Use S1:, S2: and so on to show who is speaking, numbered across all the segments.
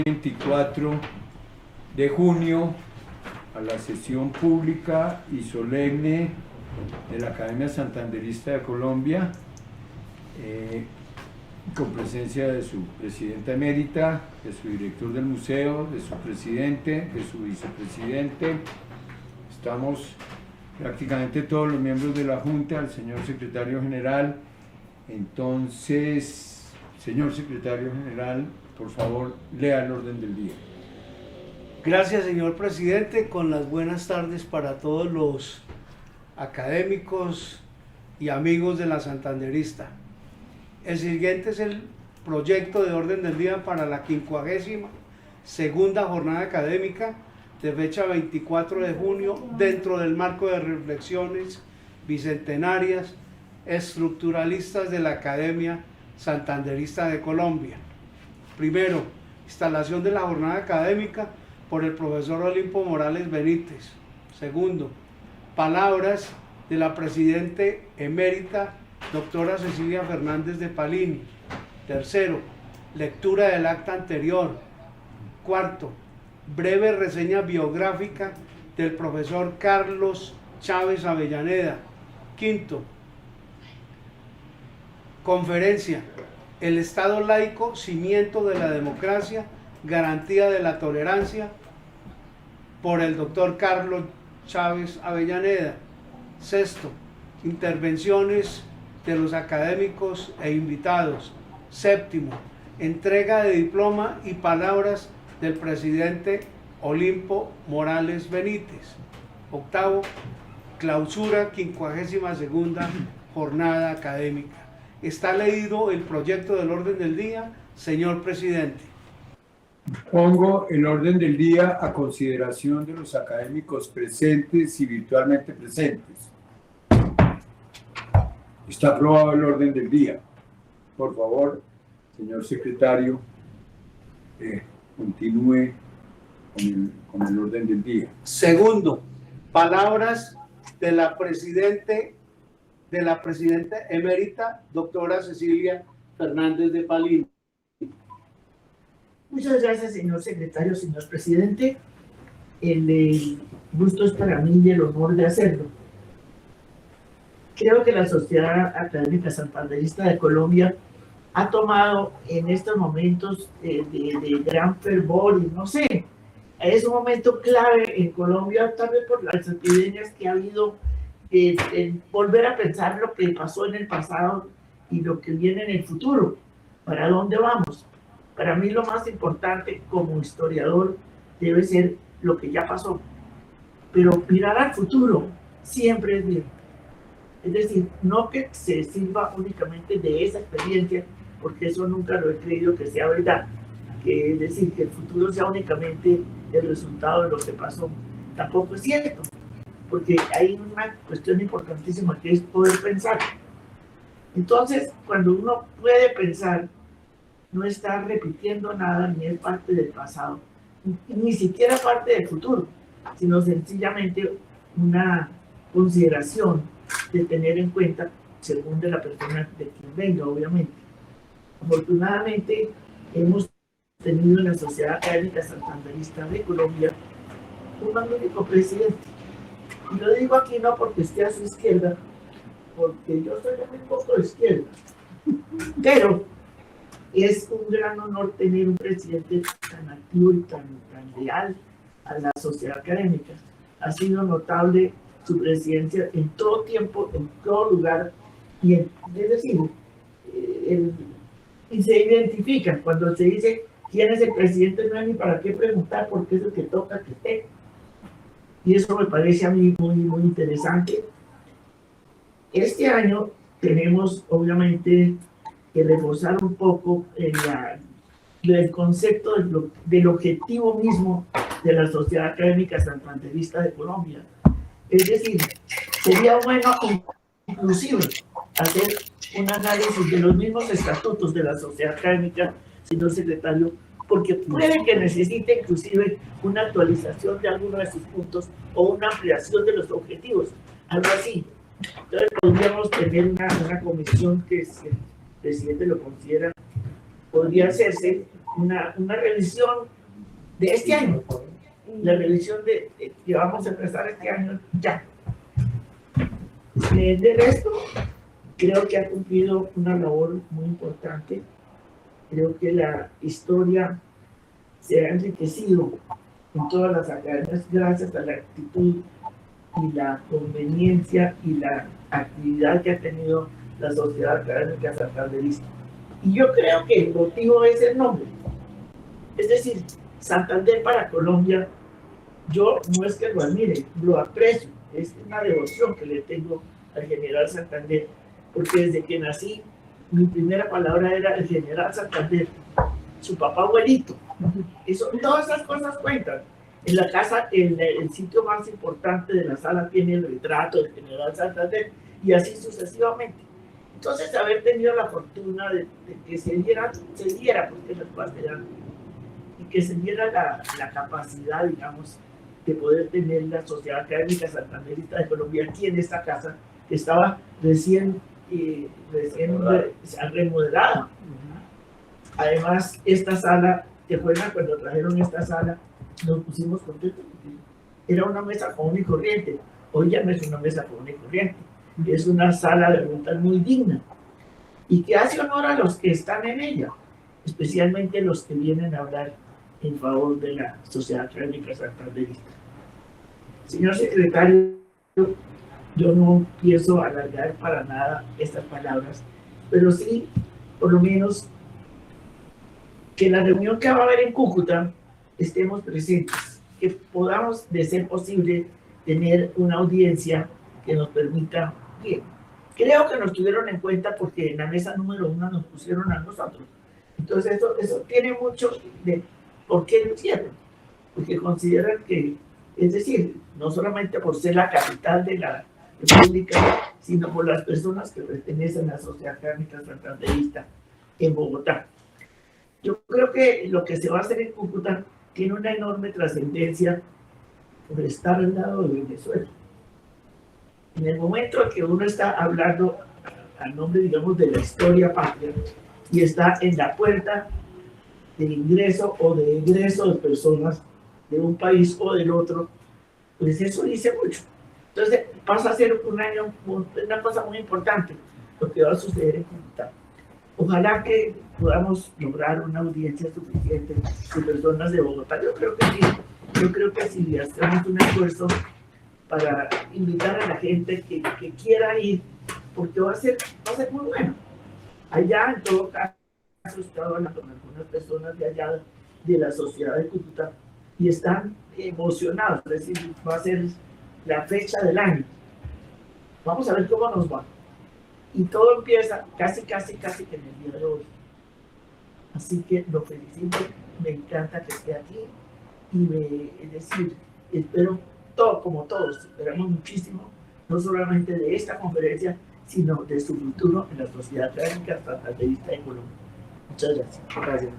S1: 24 de junio a la sesión pública y solemne de la Academia Santanderista de Colombia, con presencia de su presidenta emérita, de su director del museo, de su presidente, de su vicepresidente. Estamos prácticamente todos los miembros de la Junta, el señor secretario general. Entonces, señor secretario general, por favor, lea el orden del día.
S2: Gracias, señor presidente. Con las buenas tardes para todos los académicos y amigos de la Santanderista. El siguiente es el proyecto de orden del día para la 52ª jornada académica de fecha 24 de junio dentro del marco de reflexiones bicentenarias estructuralistas de la Academia Santanderista de Colombia. Primero, instalación de la jornada académica por el profesor Olimpo Morales Benítez. Segundo, palabras de la presidente emérita doctora Cecilia Fernández de Palini. Tercero, lectura del acta anterior. Cuarto, breve reseña biográfica del profesor Carlos Chávez Avellaneda. Quinto, conferencia, el Estado laico, cimiento de la democracia, garantía de la tolerancia, por el doctor Carlos Chávez Avellaneda. Sexto, intervenciones de los académicos e invitados. Séptimo, entrega de diploma y palabras del presidente Olimpo Morales Benítez. Octavo, clausura 52ª jornada académica. Está leído el proyecto del orden del día, señor presidente.
S1: Pongo el orden del día a consideración de los académicos presentes y virtualmente presentes. Está aprobado el orden del día. Por favor, señor secretario, continúe con el orden del día.
S2: Segundo, palabras de la presidenta emérita, doctora Cecilia Fernández de Palini.
S3: Muchas gracias, señor secretario, señor presidente. El gusto es para mí y el honor de hacerlo. Creo que la Sociedad Académica Santanderista de Colombia ha tomado en estos momentos de gran fervor, y no sé, es un momento clave en Colombia, tal vez por las epidemias que ha habido, volver a pensar lo que pasó en el pasado y lo que viene en el futuro, para dónde vamos. Para mí lo más importante como historiador debe ser lo que ya pasó, pero mirar al futuro siempre es bien. Es decir, no que se sirva únicamente de esa experiencia, porque eso nunca lo he creído que sea verdad, que es decir, que el futuro sea únicamente el resultado de lo que pasó. Tampoco es cierto, porque hay una cuestión importantísima que es poder pensar. Entonces, cuando uno puede pensar, no está repitiendo nada, ni es parte del pasado, ni siquiera parte del futuro, sino sencillamente una consideración de tener en cuenta según de la persona de quien venga, obviamente. Afortunadamente, hemos tenido en la Sociedad Académica Santanderista de Colombia un magnífico presidente. Y lo digo aquí no porque esté a su izquierda, porque yo soy muy poco de izquierda, pero es un gran honor tener un presidente tan activo y tan leal a la sociedad académica. Ha sido notable su presidencia en todo tiempo, en todo lugar, y es decir, y se identifica cuando se dice quién es el presidente, no hay ni para qué preguntar porque es el que toca que esté. Y eso me parece a mí muy, muy interesante. Este año tenemos, obviamente, que reforzar un poco el concepto del objetivo mismo de la Sociedad Académica Santanderista de Colombia. Es decir, sería bueno inclusive hacer un análisis de los mismos estatutos de la Sociedad Académica, señor secretario, porque puede que necesite inclusive una actualización de algunos de sus puntos o una ampliación de los objetivos, algo así. Entonces podríamos tener una comisión que, si el presidente lo considera, podría hacerse una revisión de este año, la revisión que vamos a empezar este año ya. De resto, creo que ha cumplido una labor muy importante. Creo que la historia se ha enriquecido en todas las academias gracias a la actitud y la conveniencia y la actividad que ha tenido la Sociedad Académica Santanderista. Y yo creo que el motivo es el nombre. Es decir, Santander para Colombia, yo no es que lo admire, lo aprecio. Es una devoción que le tengo al general Santander, porque desde que nací, mi primera palabra era el general Santander, su papá abuelito. Eso, todas esas cosas cuentan. En la casa, el sitio más importante de la sala tiene el retrato del general Santander y así sucesivamente. Entonces, haber tenido la fortuna de que se diera, porque las cosas eran, y que se diera la capacidad, digamos, de poder tener la Sociedad Académica Santanderista de Colombia aquí en esta casa, que estaba recién remodelada. Además, esta sala, ¿te acuerdas cuando trajeron esta sala? Nos pusimos contentos porque era una mesa común y corriente. Hoy ya no es una mesa común y corriente, es una sala de reuniones muy digna y que hace honor a los que están en ella, especialmente los que vienen a hablar en favor de la Sociedad Académica Santanderista. Señor secretario, yo no pienso alargar para nada estas palabras, pero sí, por lo menos, que en la reunión que va a haber en Cúcuta estemos presentes, que podamos, de ser posible, tener una audiencia que nos permita, que creo que nos tuvieron en cuenta porque en la mesa número 1 nos pusieron a nosotros. Entonces eso tiene mucho de por qué lo hicieron, porque consideran que, es decir, no solamente por ser la capital de la República, sino por las personas que pertenecen a la Sociedad Académica Santanderista en Bogotá. Yo creo que lo que se va a hacer en Cúcuta tiene una enorme trascendencia por estar al lado de Venezuela. En el momento en que uno está hablando al nombre, digamos, de la historia patria y está en la puerta de ingreso o de egreso de personas de un país o del otro, pues eso dice mucho. Entonces pasa a ser una cosa muy importante lo que va a suceder en Cúcuta. Ojalá que podamos lograr una audiencia suficiente de personas de Bogotá. Yo creo que sí. Yo creo que si hacemos un esfuerzo para invitar a la gente que quiera ir, porque va a ser muy bueno. Allá, en todo caso, he estado hablando con algunas personas de allá, de la sociedad de Cúcuta, y están emocionados. Es decir, va a ser la fecha del año. Vamos a ver cómo nos va. Y todo empieza casi que en el día de hoy. Así que lo felicito, me encanta que esté aquí y es decir, espero todo, como todos, esperamos muchísimo, no solamente de esta conferencia, sino de su futuro en la Sociedad Académica Santanderista de Colombia. Muchas gracias.
S2: Gracias.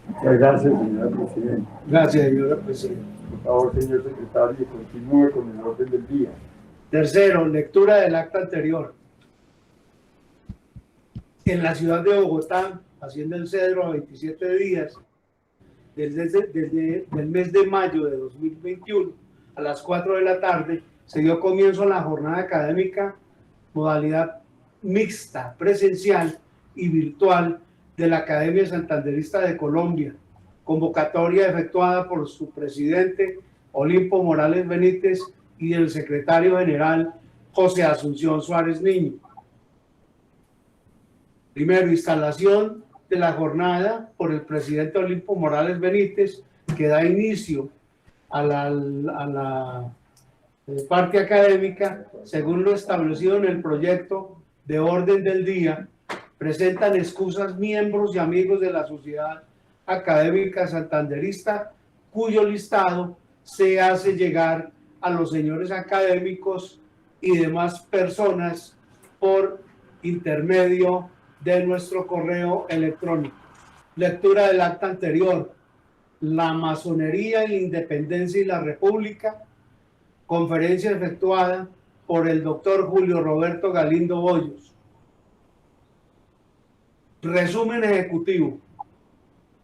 S1: Muchas gracias, señora Presidenta.
S2: Gracias, señora Presidenta.
S1: Por favor, señor secretario, continúe con el orden del día.
S2: Tercero, lectura del acta anterior. En la ciudad de Bogotá, Hacienda El Cedro, a 27 días desde el mes de mayo de 2021, a las 4 de la tarde, se dio comienzo a la jornada académica, modalidad mixta, presencial y virtual de la Academia Santanderista de Colombia, convocatoria efectuada por su presidente Olimpo Morales Benítez y el secretario general José Asunción Suárez Niño. Primero, instalación de la jornada por el presidente Olimpo Morales Benítez, que da inicio a la parte académica según lo establecido en el proyecto de orden del día. Presentan excusas miembros y amigos de la Sociedad Académica Santanderista, cuyo listado se hace llegar a los señores académicos y demás personas por intermedio de nuestro correo electrónico. Lectura del acta anterior. La masonería y la independencia y la república. Conferencia efectuada por el doctor Julio Roberto Galindo Bollos. Resumen ejecutivo.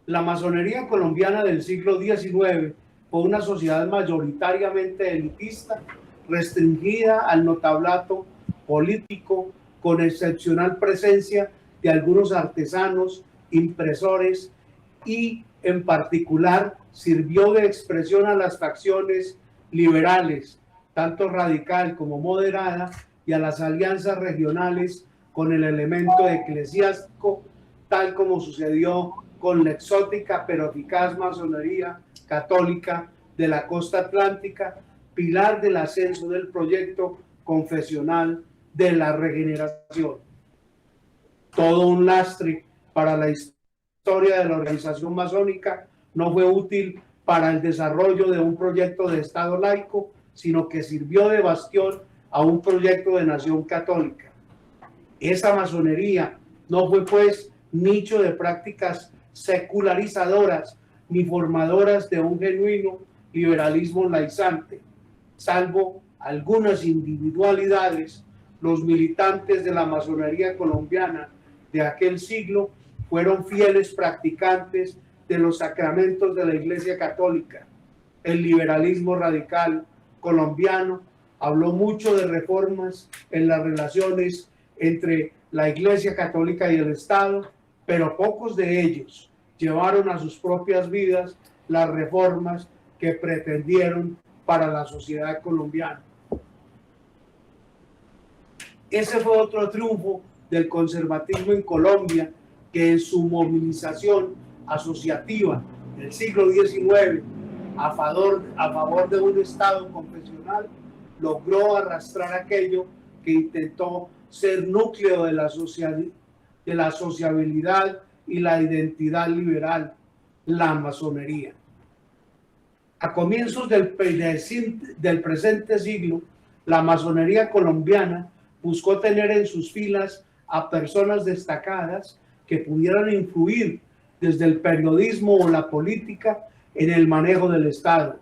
S2: La masonería colombiana del siglo XIX fue una sociedad mayoritariamente elitista, restringida al notablato político, con excepcional presencia de algunos artesanos, impresores y, en particular, sirvió de expresión a las facciones liberales, tanto radical como moderada, y a las alianzas regionales con el elemento eclesiástico, tal como sucedió con la exótica pero eficaz masonería católica de la costa atlántica, pilar del ascenso del proyecto confesional de la regeneración. Todo un lastre para la historia de la organización masónica, no fue útil para el desarrollo de un proyecto de Estado laico, sino que sirvió de bastión a un proyecto de nación católica. Esa masonería no fue, pues, nicho de prácticas secularizadoras ni formadoras de un genuino liberalismo laizante. Salvo algunas individualidades, los militantes de la masonería colombiana de aquel siglo fueron fieles practicantes de los sacramentos de la Iglesia Católica. El liberalismo radical colombiano habló mucho de reformas en las relaciones entre la Iglesia Católica y el Estado, pero pocos de ellos llevaron a sus propias vidas las reformas que pretendieron para la sociedad colombiana. Ese fue otro triunfo del conservatismo en Colombia, que en su movilización asociativa del siglo XIX a favor de un Estado confesional, logró arrastrar aquello que intentó ser núcleo de la sociabilidad y la identidad liberal, la masonería. A comienzos del presente siglo, la masonería colombiana buscó tener en sus filas a personas destacadas que pudieran influir desde el periodismo o la política en el manejo del Estado.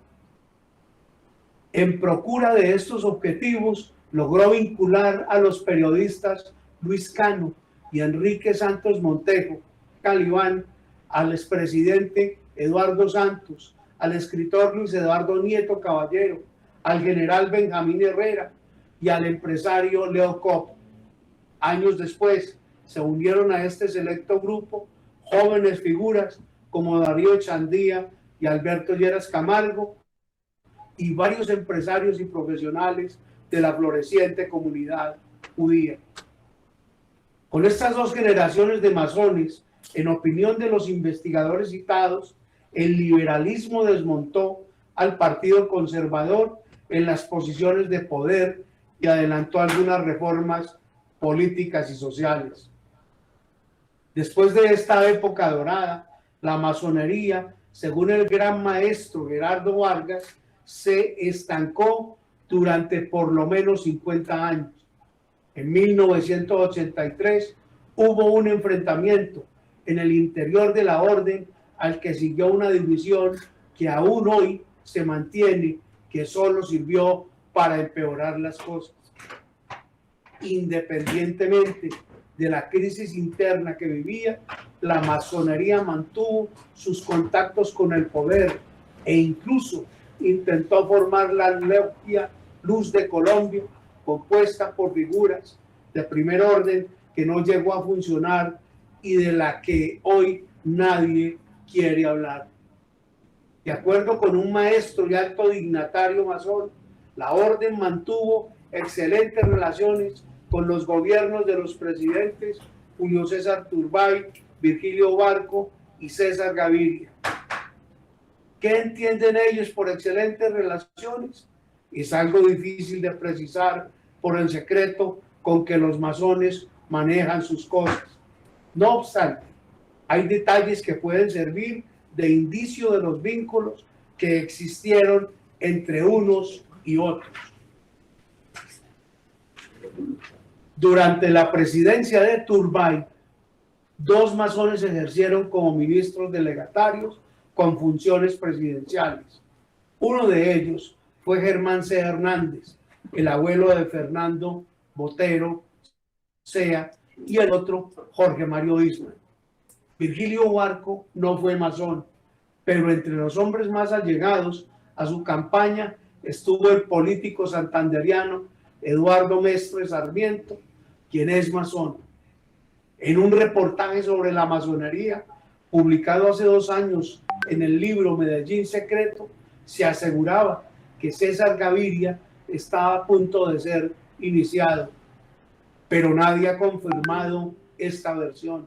S2: En procura de estos objetivos, logró vincular a los periodistas Luis Cano y Enrique Santos Montejo Calibán, al expresidente Eduardo Santos, al escritor Luis Eduardo Nieto Caballero, al general Benjamín Herrera y al empresario Leo Kopp. Años después se unieron a este selecto grupo jóvenes figuras como Darío Chandía y Alberto Lleras Camargo, y varios empresarios y profesionales de la floreciente comunidad judía. Con estas dos generaciones de masones, en opinión de los investigadores citados, el liberalismo desmontó al Partido Conservador en las posiciones de poder y adelantó algunas reformas políticas y sociales. Después de esta época dorada, la masonería, según el gran maestro Gerardo Vargas, se estancó durante por lo menos 50 años. En 1983 hubo un enfrentamiento en el interior de la orden, al que siguió una división que aún hoy se mantiene, que solo sirvió para empeorar las cosas. Independientemente de la crisis interna que vivía, la masonería mantuvo sus contactos con el poder e incluso intentó formar la logia Luz de Colombia, compuesta por figuras de primer orden, que no llegó a funcionar y de la que hoy nadie quiere hablar. De acuerdo con un maestro y alto dignatario masón, la orden mantuvo excelentes relaciones con los gobiernos de los presidentes Julio César Turbay, Virgilio Barco y César Gaviria. ¿Qué entienden ellos por excelentes relaciones? Es algo difícil de precisar por el secreto con que los masones manejan sus cosas. No obstante, hay detalles que pueden servir de indicio de los vínculos que existieron entre unos y otros. Durante la presidencia de Turbay, dos masones ejercieron como ministros delegatarios con funciones presidenciales. Uno de ellos fue Germán C. Hernández, el abuelo de Fernando Botero Sea, y el otro Jorge Mario Isman. Virgilio Barco no fue masón, pero entre los hombres más allegados a su campaña estuvo el político santanderiano Eduardo Mestre Sarmiento, quien es masón. En un reportaje sobre la masonería, publicado hace 2 años en el libro Medellín Secreto, se aseguraba que César Gaviria estaba a punto de ser iniciado, pero nadie ha confirmado esta versión.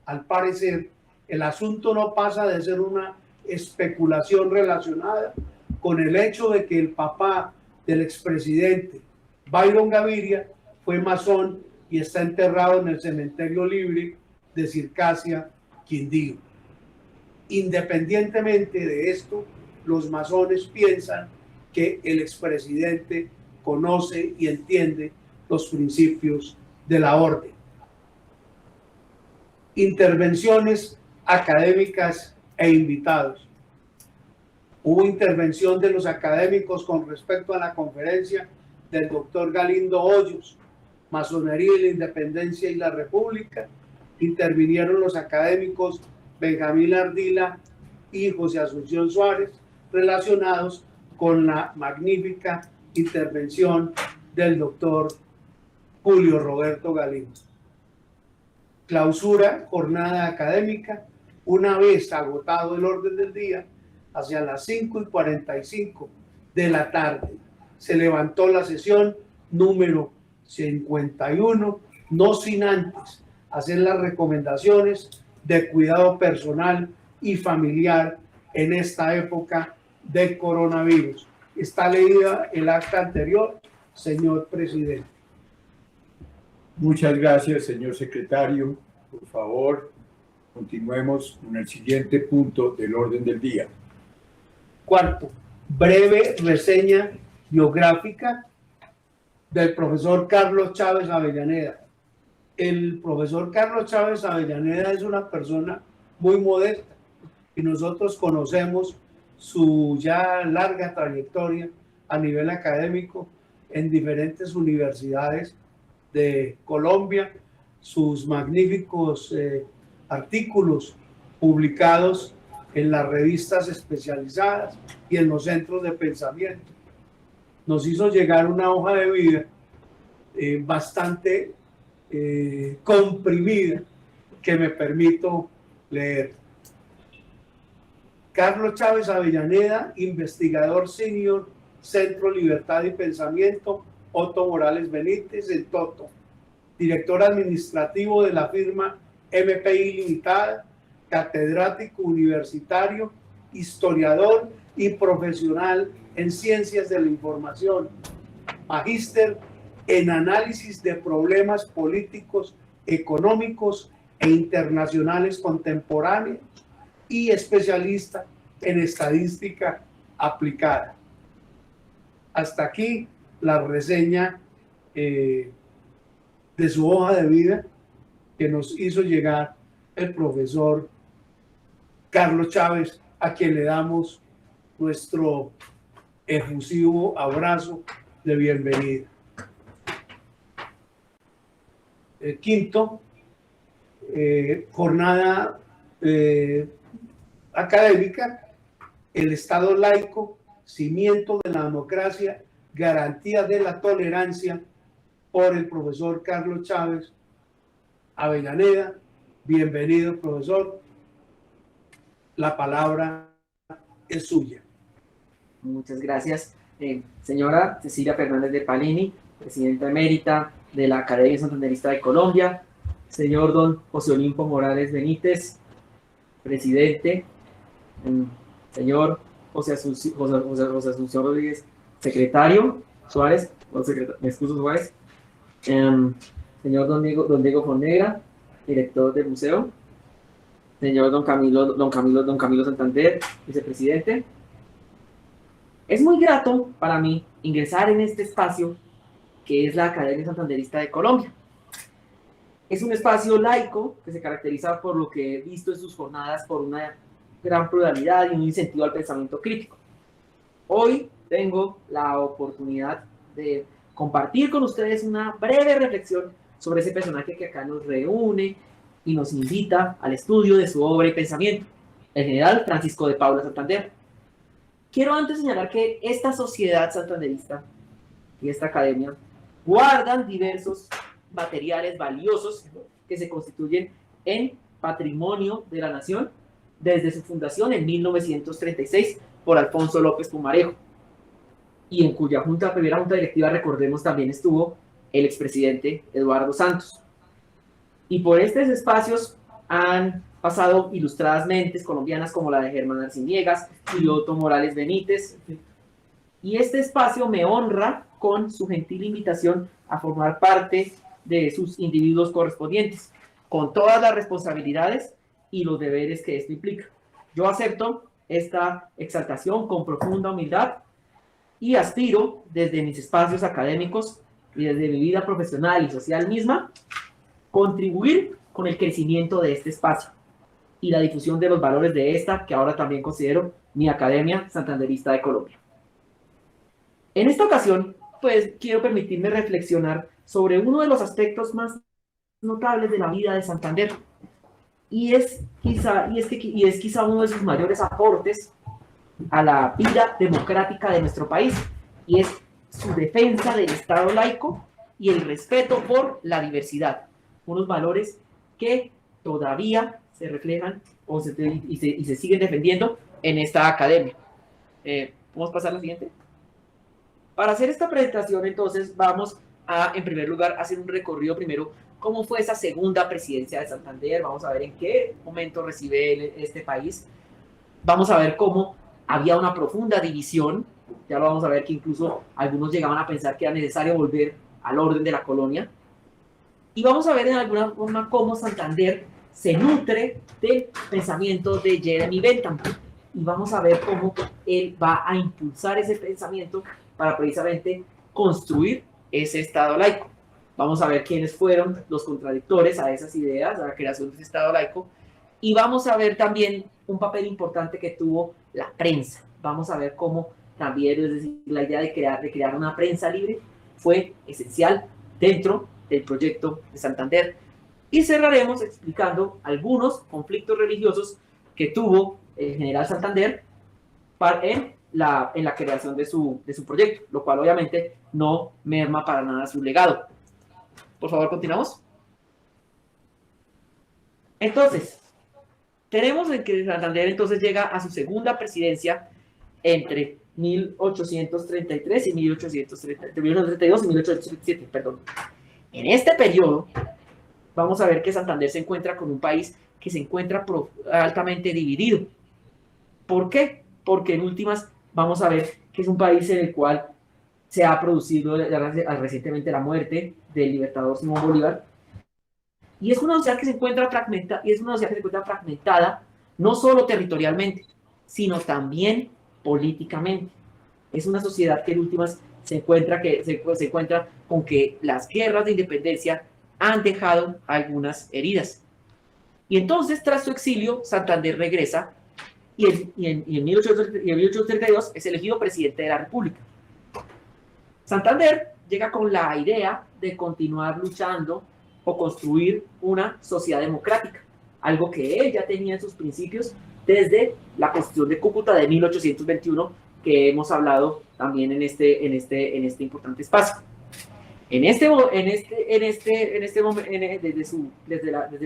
S2: Al parecer, el asunto no pasa de ser una especulación relacionada con el hecho de que el papá del expresidente Byron Gaviria fue masón y está enterrado en el cementerio libre de Circasia, Quindío. Independientemente de esto, los masones piensan que el expresidente conoce y entiende los principios de la orden. Intervenciones académicas e invitados. Hubo intervención de los académicos con respecto a la conferencia del doctor Galindo Hoyos, Masonería y la Independencia y la República. Intervinieron los académicos Benjamín Ardila y José Asunción Suárez, relacionados con la magnífica intervención del doctor Julio Roberto Galindo. Clausura, jornada académica. Una vez agotado el orden del día, hacia las 5:45 de la tarde, se levantó la sesión número 51, no sin antes hacer las recomendaciones de cuidado personal y familiar en esta época de coronavirus. Está leída el acta anterior, señor presidente.
S1: Muchas gracias, señor secretario. Por favor, continuemos con el siguiente punto del orden del día.
S2: Cuarto, breve reseña biográfica del profesor Carlos Chávez Avellaneda. El profesor Carlos Chávez Avellaneda es una persona muy modesta y nosotros conocemos su ya larga trayectoria a nivel académico en diferentes universidades de Colombia, sus magníficos artículos publicados en las revistas especializadas y en los centros de pensamiento. Nos hizo llegar una hoja de vida bastante comprimida que me permito leer. Carlos Chávez Avellaneda, investigador senior, Centro Libertad y Pensamiento, Otto Morales Benítez, el Toto, director administrativo de la firma MPI Limitada, catedrático universitario, historiador y profesional en ciencias de la información, magíster en análisis de problemas políticos, económicos e internacionales contemporáneos y especialista en estadística aplicada. Hasta aquí la reseña de su hoja de vida que nos hizo llegar el profesor Carlos Chávez, a quien le damos nuestro efusivo abrazo de bienvenida. Quinto, jornada académica, el Estado laico, cimiento de la democracia, garantía de la tolerancia, por el profesor Carlos Chávez Avellaneda. Bienvenido, profesor. La palabra es suya.
S4: Muchas gracias. Señora Cecilia Fernández de Palini, presidenta emérita de la Academia Santanderista de Colombia. Señor don José Olimpo Morales Benítez, presidente. Señor José Asunción Rodríguez, secretario. Suárez, me excuso, Suárez. Señor don Diego Fonegra, director del museo. Señor don Camilo Santander, vicepresidente. Es muy grato para mí ingresar en este espacio que es la Academia Santanderista de Colombia. Es un espacio laico que se caracteriza por lo que he visto en sus jornadas por una gran pluralidad y un incentivo al pensamiento crítico. Hoy tengo la oportunidad de compartir con ustedes una breve reflexión sobre ese personaje que acá nos reúne y nos invita al estudio de su obra y pensamiento, el general Francisco de Paula Santander. Quiero antes señalar que esta sociedad santanderista y esta academia guardan diversos materiales valiosos que se constituyen en patrimonio de la nación desde su fundación en 1936 por Alfonso López Pumarejo, y en cuya primera junta directiva, recordemos, también estuvo el expresidente Eduardo Santos. Y por estos espacios han pasado ilustradas mentes colombianas como la de Germán Arciniegas y Otto Morales Benítez, y este espacio me honra con su gentil invitación a formar parte de sus individuos correspondientes, con todas las responsabilidades y los deberes que esto implica. Yo acepto esta exaltación con profunda humildad y aspiro desde mis espacios académicos y desde mi vida profesional y social misma, contribuir con el crecimiento de este espacio y la difusión de los valores de esta, que ahora también considero mi Academia Santanderista de Colombia. En esta ocasión, pues quiero permitirme reflexionar sobre uno de los aspectos más notables de la vida de Santander, y es quizá uno de sus mayores aportes a la vida democrática de nuestro país, y es su defensa del Estado laico y el respeto por la diversidad, unos valores que todavía se reflejan y se siguen defendiendo en esta academia. ¿Podemos pasar a la siguiente? Para hacer esta presentación, entonces, vamos a, en primer lugar, hacer un recorrido primero, cómo fue esa segunda presidencia de Santander, vamos a ver en qué momento recibe este país, vamos a ver cómo había una profunda división, ya lo vamos a ver que incluso algunos llegaban a pensar que era necesario volver al orden de la colonia, y vamos a ver en alguna forma cómo Santander se nutre del pensamiento de Jeremy Bentham, y vamos a ver cómo él va a impulsar ese pensamiento para precisamente construir ese Estado laico. Vamos a ver quiénes fueron los contradictores a esas ideas, a la creación de ese Estado laico, y vamos a ver también un papel importante que tuvo la prensa. Vamos a ver cómo también, es decir, la idea de crear una prensa libre fue esencial dentro del proyecto de Santander. Y cerraremos explicando algunos conflictos religiosos que tuvo el general Santander en la creación de su proyecto, lo cual obviamente no merma para nada su legado. Por favor, continuamos. Entonces, tenemos en que Santander entonces llega a su segunda presidencia entre 1833 y 1832 y 1837, perdón. En este periodo, vamos a ver que Santander se encuentra con un país que se encuentra altamente dividido. ¿Por qué? Porque en últimas vamos a ver que es un país en el cual se ha producido recientemente la muerte del libertador Simón Bolívar, y es una sociedad que se encuentra fragmentada no solo territorialmente, sino también políticamente. Es una sociedad que en últimas se encuentra con que las guerras de independencia han dejado algunas heridas. Y entonces, tras su exilio, Santander regresa y en 1832 es elegido presidente de la República. Santander llega con la idea de continuar luchando o construir una sociedad democrática, algo que él ya tenía en sus principios desde la Constitución de Cúcuta de 1821, que hemos hablado también en este importante espacio. Desde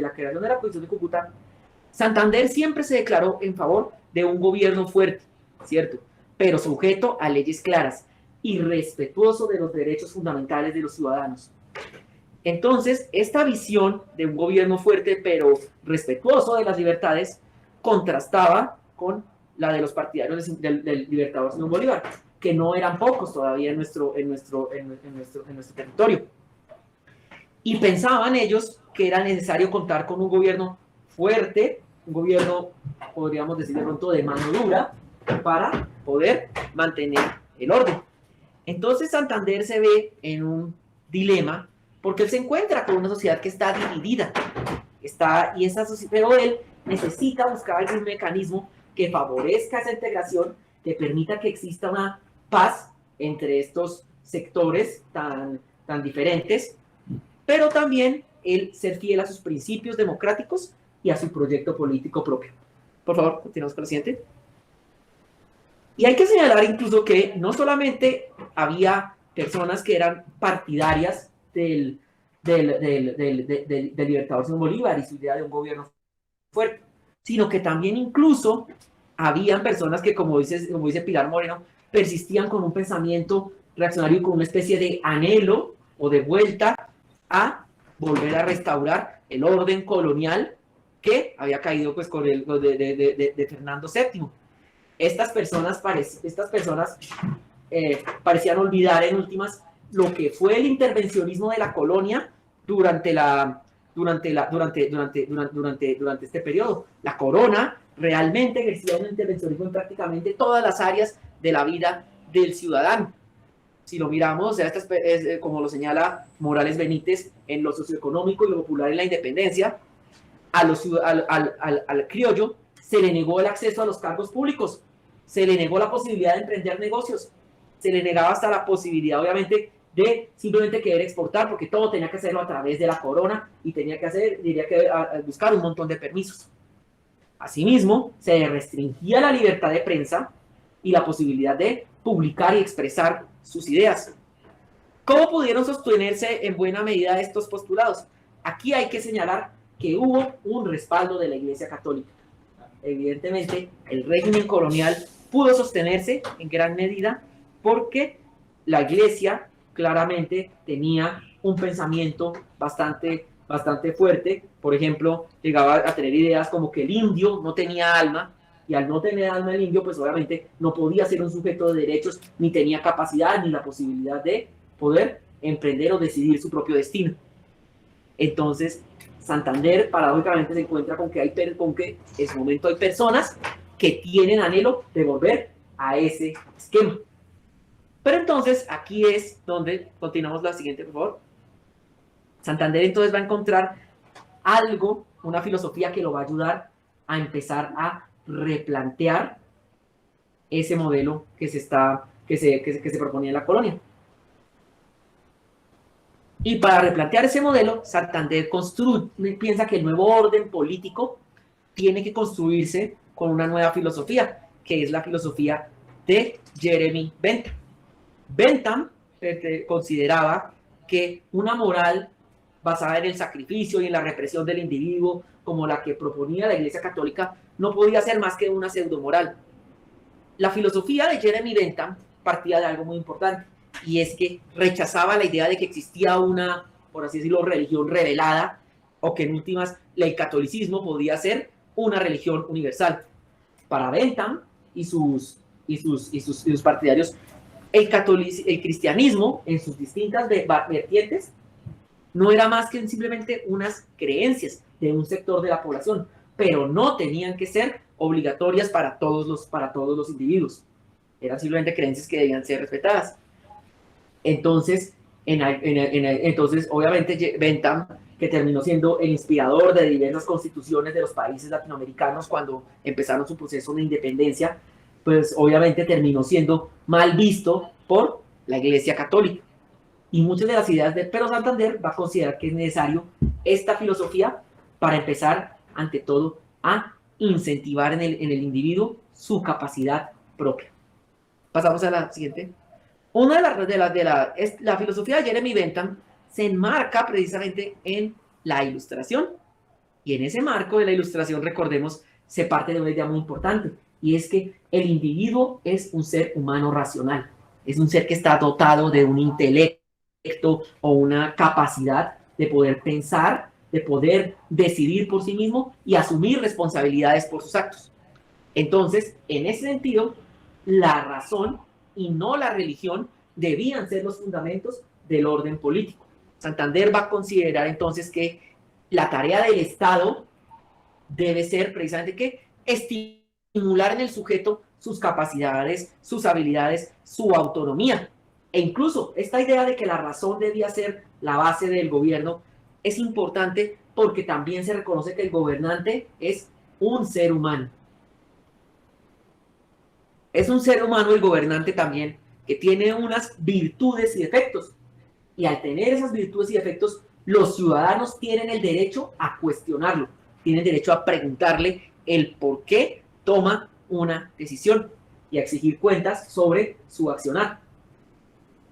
S4: la creación de la Constitución de Cúcuta, Santander siempre se declaró en favor de un gobierno fuerte, ¿cierto?, pero sujeto a leyes claras y respetuoso de los derechos fundamentales de los ciudadanos. Entonces, esta visión de un gobierno fuerte pero respetuoso de las libertades contrastaba con la de los partidarios del libertador Simón Bolívar, que no eran pocos todavía en nuestro territorio. Y pensaban ellos que era necesario contar con un gobierno fuerte, un gobierno, podríamos decir de pronto, de mano dura, para poder mantener el orden. Entonces Santander se ve en un dilema, porque él se encuentra con una sociedad que está dividida, pero él necesita buscar algún mecanismo que favorezca esa integración, que permita que exista una paz entre estos sectores tan diferentes, pero también el ser fiel a sus principios democráticos y a su proyecto político propio. Por favor, continuamos con la siguiente. Y hay que señalar incluso que no solamente había personas que eran partidarias del libertador Simón Bolívar y su idea de un gobierno fuerte, sino que también incluso habían personas que, como dice Pilar Moreno, persistían con un pensamiento reaccionario y con una especie de anhelo o de vuelta a volver a restaurar el orden colonial que había caído pues con el de Fernando VII. Estas personas parecían olvidar en últimas lo que fue el intervencionismo de la colonia durante este periodo. La corona realmente ejercía un intervencionismo en prácticamente todas las áreas de la vida del ciudadano. Si lo miramos, o sea, como lo señala Morales Benítez, en lo socioeconómico y lo popular en la independencia, al criollo se le negó el acceso a los cargos públicos, se le negó la posibilidad de emprender negocios, se le negaba hasta la posibilidad, obviamente, de simplemente querer exportar, porque todo tenía que hacerlo a través de la corona y tenía que buscar un montón de permisos. Asimismo, se restringía la libertad de prensa y la posibilidad de publicar y expresar sus ideas. ¿Cómo pudieron sostenerse en buena medida estos postulados? Aquí hay que señalar que hubo un respaldo de la Iglesia Católica. Evidentemente, el régimen colonial pudo sostenerse en gran medida porque la Iglesia claramente tenía un pensamiento bastante fuerte. Por ejemplo, llegaba a tener ideas como que el indio no tenía alma, y al no tener alma el indio, pues obviamente no podía ser un sujeto de derechos, ni tenía capacidad ni la posibilidad de poder emprender o decidir su propio destino. Entonces, Santander paradójicamente se encuentra con que en ese momento hay personas que tienen anhelo de volver a ese esquema. Pero entonces, aquí es donde continuamos la siguiente, por favor. Santander entonces va a encontrar algo, una filosofía que lo va a ayudar a empezar a replantear ese modelo que se proponía en la colonia. Y para replantear ese modelo, Santander piensa que el nuevo orden político tiene que construirse con una nueva filosofía, que es la filosofía de Jeremy Bentham. Bentham consideraba que una moral basada en el sacrificio y en la represión del individuo, como la que proponía la Iglesia Católica, no podía ser más que una pseudomoral. La filosofía de Jeremy Bentham partía de algo muy importante, y es que rechazaba la idea de que existía una, por así decirlo, religión revelada, o que en últimas el catolicismo podía ser una religión universal. Para Bentham y sus partidarios, el cristianismo en sus distintas vertientes no era más que simplemente unas creencias de un sector de la población, pero no tenían que ser obligatorias para todos los individuos. Eran simplemente creencias que debían ser respetadas. Entonces, obviamente, Bentham, que terminó siendo el inspirador de diversas constituciones de los países latinoamericanos cuando empezaron su proceso de independencia, pues obviamente terminó siendo mal visto por la Iglesia Católica. Y muchas de las ideas de Pedro Santander va a considerar que es necesario esta filosofía para empezar, ante todo, a incentivar en el individuo su capacidad propia. Pasamos a la siguiente. La filosofía de Jeremy Bentham se enmarca precisamente en la Ilustración. Y en ese marco de la Ilustración, recordemos, se parte de una idea muy importante, y es que el individuo es un ser humano racional. Es un ser que está dotado de un intelecto o una capacidad de poder pensar, de poder decidir por sí mismo y asumir responsabilidades por sus actos. Entonces, en ese sentido, la razón y no la religión debían ser los fundamentos del orden político. Santander va a considerar entonces que la tarea del Estado debe ser precisamente que estimular en el sujeto sus capacidades, sus habilidades, su autonomía. E incluso esta idea de que la razón debía ser la base del gobierno es importante porque también se reconoce que el gobernante es un ser humano. Es un ser humano el gobernante también, que tiene unas virtudes y defectos. Y al tener esas virtudes y defectos, los ciudadanos tienen el derecho a cuestionarlo, tienen derecho a preguntarle el por qué toma una decisión y a exigir cuentas sobre su accionar.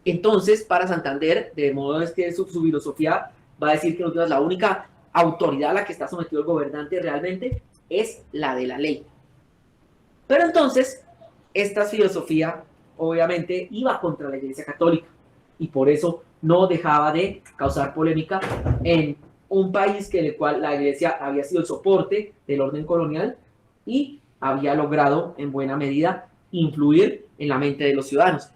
S4: Entonces, para Santander, de modo es que su filosofía va a decir que la única autoridad a la que está sometido el gobernante realmente es la de la ley. Pero entonces, esta filosofía obviamente iba contra la Iglesia Católica y por eso no dejaba de causar polémica en un país en el cual la Iglesia había sido el soporte del orden colonial y había logrado en buena medida influir en la mente de los ciudadanos.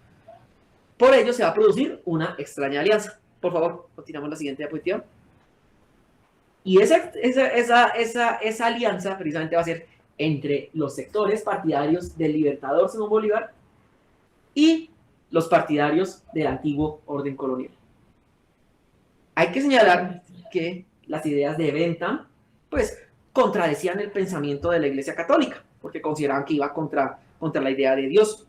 S4: Por ello se va a producir una extraña alianza. Por favor, continuamos la siguiente diapositiva. Y esa alianza precisamente va a ser entre los sectores partidarios del libertador Simón Bolívar y los partidarios del antiguo orden colonial. Hay que señalar que las ideas de Bentham, pues, contradecían el pensamiento de la Iglesia Católica, porque consideraban que iba contra la idea de Dios.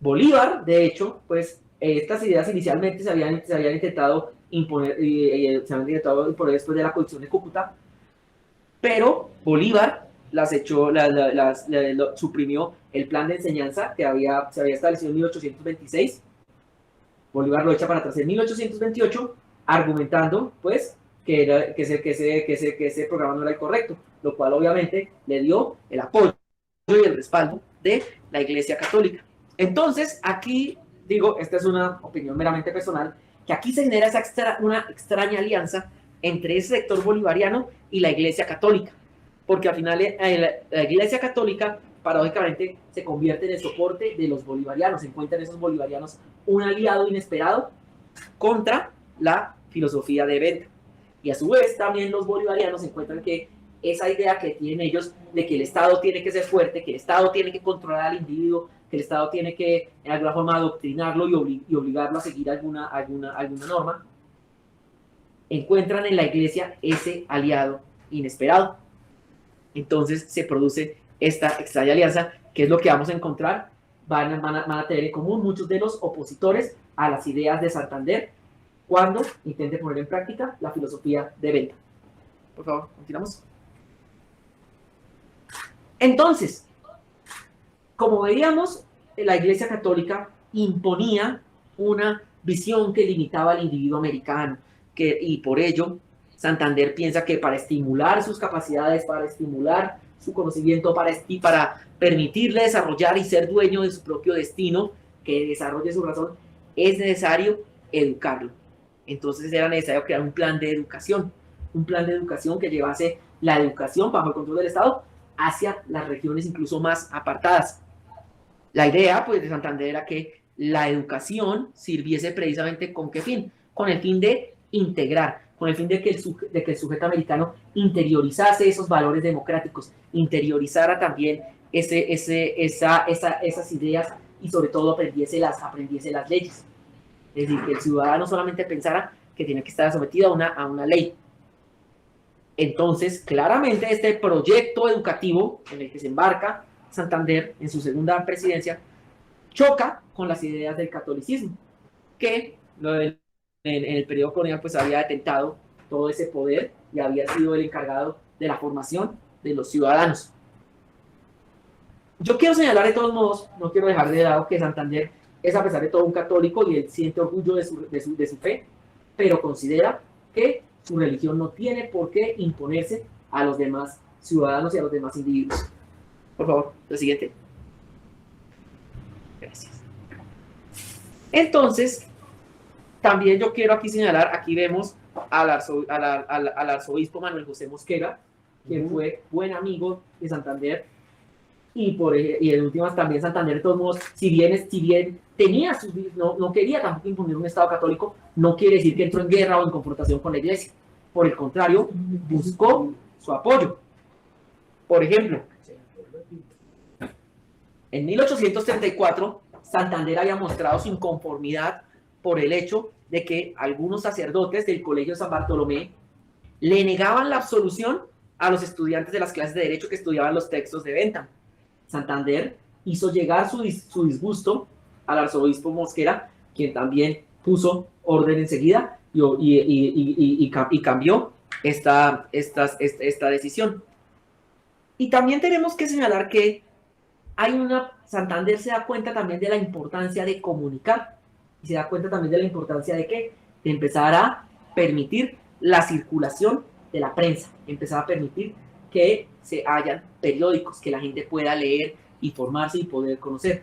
S4: Bolívar, de hecho, pues, estas ideas inicialmente se habían intentado imponer, después de la Constitución de Cúcuta, pero Bolívar suprimió el plan de enseñanza que se había establecido en 1826. Bolívar lo echa para atrás en 1828, argumentando, pues, que ese programa no era el correcto, lo cual obviamente le dio el apoyo y el respaldo de la Iglesia Católica. Entonces, aquí, digo, esta es una opinión meramente personal, que aquí se genera una extraña alianza entre ese sector bolivariano y la Iglesia Católica, porque al final la Iglesia Católica, paradójicamente, se convierte en el soporte de los bolivarianos, se encuentran esos bolivarianos un aliado inesperado contra la filosofía de Bentham. Y a su vez también los bolivarianos encuentran que esa idea que tienen ellos de que el Estado tiene que ser fuerte, que el Estado tiene que controlar al individuo, que el Estado tiene que en alguna forma adoctrinarlo y obligarlo a seguir alguna norma, encuentran en la Iglesia ese aliado inesperado. Entonces se produce esta extraña alianza, que es lo que vamos a encontrar, van a tener en común muchos de los opositores a las ideas de Santander cuando intente poner en práctica la filosofía de Bentham. Por favor, continuamos. Entonces, como veíamos, la Iglesia Católica imponía una visión que limitaba al individuo americano, y por ello Santander piensa que para estimular sus capacidades, para estimular su conocimiento, para permitirle desarrollar y ser dueño de su propio destino, que desarrolle su razón, es necesario educarlo. Entonces era necesario crear un plan de educación que llevase la educación bajo el control del Estado hacia las regiones incluso más apartadas. La idea, pues, de Santander era que la educación sirviese precisamente ¿con qué fin? Con el fin de integrar, con el fin de que el sujeto americano interiorizase esos valores democráticos, interiorizara también esas ideas y sobre todo aprendiese las leyes. Es decir, que el ciudadano solamente pensara que tiene que estar sometido a una ley. Entonces, claramente este proyecto educativo en el que se embarca Santander en su segunda presidencia choca con las ideas del catolicismo, que en el periodo colonial pues había detentado todo ese poder y había sido el encargado de la formación de los ciudadanos. Yo quiero señalar de todos modos, no quiero dejar de lado que Santander es a pesar de todo un católico y él siente orgullo de su fe, pero considera que su religión no tiene por qué imponerse a los demás ciudadanos y a los demás individuos. Por favor, lo siguiente. Gracias. Entonces, también yo quiero aquí señalar, aquí vemos al arzobispo Manuel José Mosquera, quien fue buen amigo de Santander, y en últimas también Santander, de todos modos, si bien tenía no quería tampoco imponer un Estado católico, no quiere decir que entró en guerra o en confrontación con la Iglesia. Por el contrario, buscó su apoyo. Por ejemplo, en 1834, Santander había mostrado su inconformidad por el hecho de que algunos sacerdotes del Colegio San Bartolomé le negaban la absolución a los estudiantes de las clases de Derecho que estudiaban los textos de Bentham. Santander hizo llegar su disgusto al arzobispo Mosquera, quien también puso orden enseguida y cambió esta decisión. Y también tenemos que señalar que Santander se da cuenta también de la importancia de comunicar y se da cuenta también de la importancia de empezar a permitir la circulación de la prensa, empezar a permitir que se hayan periódicos, que la gente pueda leer, informarse y poder conocer.